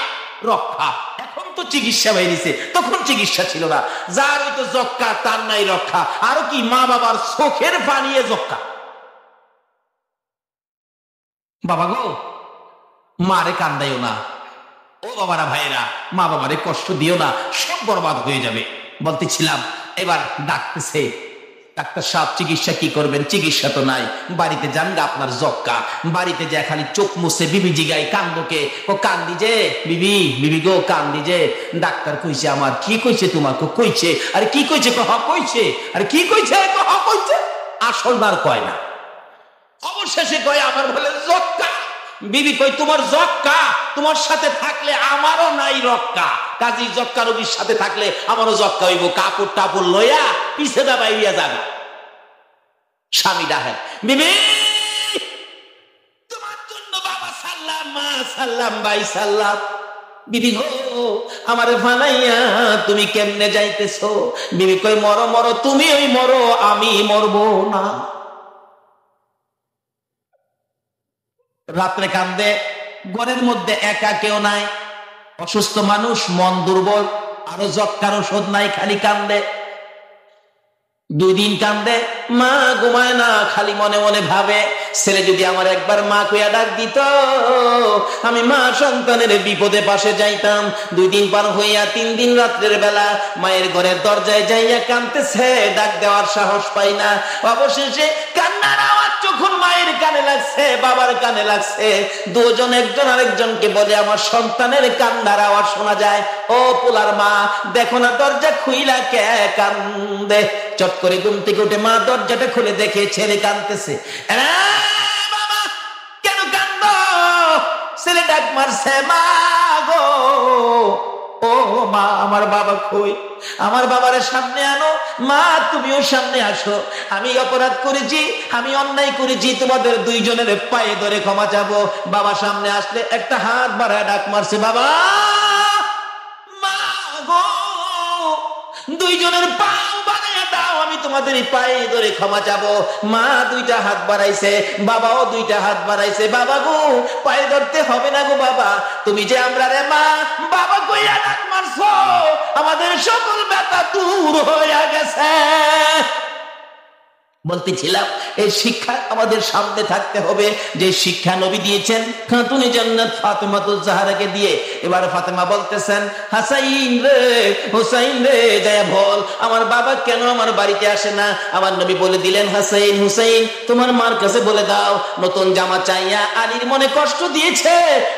রক্ষা। এখন তো চিকিৎসা বাইরেছে, তখন চিকিৎসা ছিল না। যার হয়তো যক্কা তার নাই রক্ষা। আরো কি মা বাবার চোখের পানিয়ে যক্কা। বাবা গো, মারে কান্দাইও না। ও বাবারা ভাইয়েরা, মা বাবারে কষ্ট দিও না, সব বরবাদ হয়ে যাবে। বলতেছিলাম, এবার ডাকতেছে ডাক্তার সাহেব, চিকিৎসা কি করবেন? চিকিৎসা তো নাই, বাড়িতে যান গা, আপনার যক্কা। বাড়িতে যায় খালি চোখ মুছে বিবি জিগাই কান্দকে, ও কান্দি যে বিবি, বিবি গো কান্দি যে। ডাক্তার কইছে আমার। কি কইছে তোমাকে? কইছে। আরে কি কইছে? কহ কইছে। আরে কি কইছে? কহ কইছে। আসল বার কয় না, অবশেষে কয় আমার বলে যক্কা। বিবি কই তোমার যক্কা, তোমার সাথে থাকলে আমারও নাই রক্কা। কাজী যক্কা রোগীর সাথে থাকলে আমারও যক্কা হইব। কাপড় টাপড় লইয়া পিছে দা বাইরিয়া যাবে। স্বামী ডাহে, বিবি তোমার জন্য বাবা সাল্লাম, মা সাল্লাম, ভাই সাল্লাম। বিবি গো, আমারে ফালাইয়া তুমি কেমনে যাইতেছো? বিবি কই মরো মরো, তুমি ওই মরো, আমি মরবো না। রাত্রে কান্দে, ঘরের মধ্যে একা কেউ নাই, অসুস্থ মানুষ, মন দুর্বল, আরো যক্কার ওষুধ নাই, খালি কান্দে। 2 দিন কান্দে, মা ঘুমায় না, খালি মনে মনে ভাবে ছেলে যদি আমার একবার মা কইয়া ডাক দিত, আমি মা সন্তানের বিপদে পাশে যাইতাম। 2 দিন পার হইয়া 3 দিন রাত্রের বেলা মায়ের ঘরের দরজায় যাইয়া কান্দতেছে, ডাক দেওয়ার সাহস পাই না। অবশেষে কান্নার আওয়াজ যখন মায়ের কানে লাগছে, বাবার কানে লাগছে, দুজন একজন আরেকজনকে বলে আমার সন্তানের কান্নার আওয়াজ শোনা যায়। ও পোলার মা, দেখো না দরজা খুইলা কে কান্দে। চট করে ঘুম থেকে উঠে মা দরজাটা খুলে দেখে ছেলে কাঁদতেছে। বাবা কেন কান্দ? ছেলে ডাক মারছে, মা গো, ও মা আমার বাবা কই? আমার বাবারে সামনে আনো। মা তুমিও সামনে আসো। আমি অপরাধ করেছি, আমি অন্যায় করেছি, তোমাদের 2 জনের পায়ে ধরে ক্ষমা চাবো। বাবা সামনে আসলে একটা হাত বাড়ায় ডাক মারছে, বাবা, মা গো, 2 জনের পা বাড়ায় দাও, আমি তোমাদের পায়ে ধরে ক্ষমা চাবো। মা 2টা হাত বাড়াইছে, বাবাও 2টা হাত বাড়াইছে। বাবা গো, পায়ে ধরতে হবে না গো বাবা, তুমি যে আমরা রে মা বাবা কইয়া ডাক মারছো, আমাদের সকল ব্যথা দূর হয়ে গেছে। বলতেছিলাম, এই শিক্ষা আমাদের সামনে থাকতে হবে, যে শিক্ষা নবী দিয়েছেন খাতুনে জান্নাত ফাতেমাতুজ জাহরাকে দিয়ে। এবার ফাতেমা বলতেছেন, হাসাইন রে, হুসাইন রে, যায় বল আমার বাবা কেন আমার বাড়িতে আসে না? আমার নবী বলে দিলেন, হাসাইন হুসাইন তোমার মার কাছে বলে দাও, নতুন জামা চাইয়া আলীর মনে কষ্ট দিয়েছে।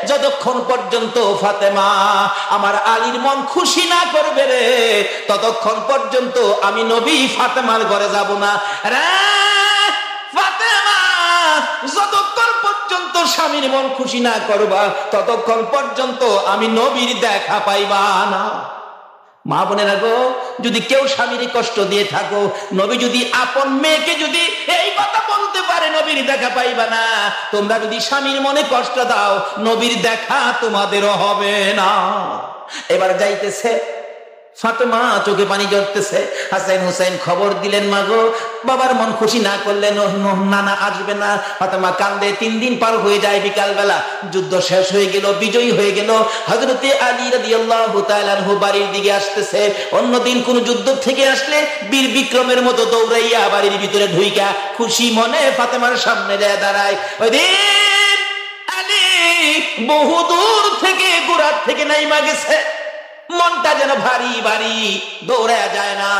যতক্ষণ পর্যন্ত ফাতেমা আমার আলীর মন খুশি না করবে রে, ততক্ষণ পর্যন্ত আমি নবী ফাতেমার ঘরে যাব না। ফাতেমা, যতক্ষণ পর্যন্ত স্বামীর মন খুশি না করবা, ততক্ষণ পর্যন্ত আমি নবীর দেখা পাইবা না। মা বোনেরা গো, যদি কেউ স্বামীর কষ্ট দিয়ে থাকো, নবী যদি আপন মেয়েকে যদি এই কথা বলতে পারে নবীর দেখা পাইবা না, তোমরা যদি স্বামীর মনে কষ্ট দাও, নবীর দেখা তোমাদেরও হবে না। এবার যাইতেছে ফাতেমা, চোখে পানি ঝরতেছে। হাসান হুসাইন খবর দিলেন, মা গো, বাবার মন খুশি না করলে নানা আসবে না। ফাতেমা কান্দে। 3 দিন পার হয়ে যায়। বিকাল বেলা যুদ্ধ শেষ হয়ে গেল, বিজয়ী হয়ে গেল। হযরতে আলী রাদিয়াল্লাহু তাআলা আনহু বাড়ির দিকে আসতেছে। অন্যদিন কোন যুদ্ধ থেকে আসলে বীর বিক্রমের মতো দৌড়াইয়া বাড়ির ভিতরে ঢুইকা খুশি মনে ফাতেমার সামনে যায় দাঁড়ায়। ওই দিন আলী বহু দূর থেকে গোড়ার থেকে নাইমা গেছে, মনটা যেন ভারী ভারী, দৌড়া যায় না।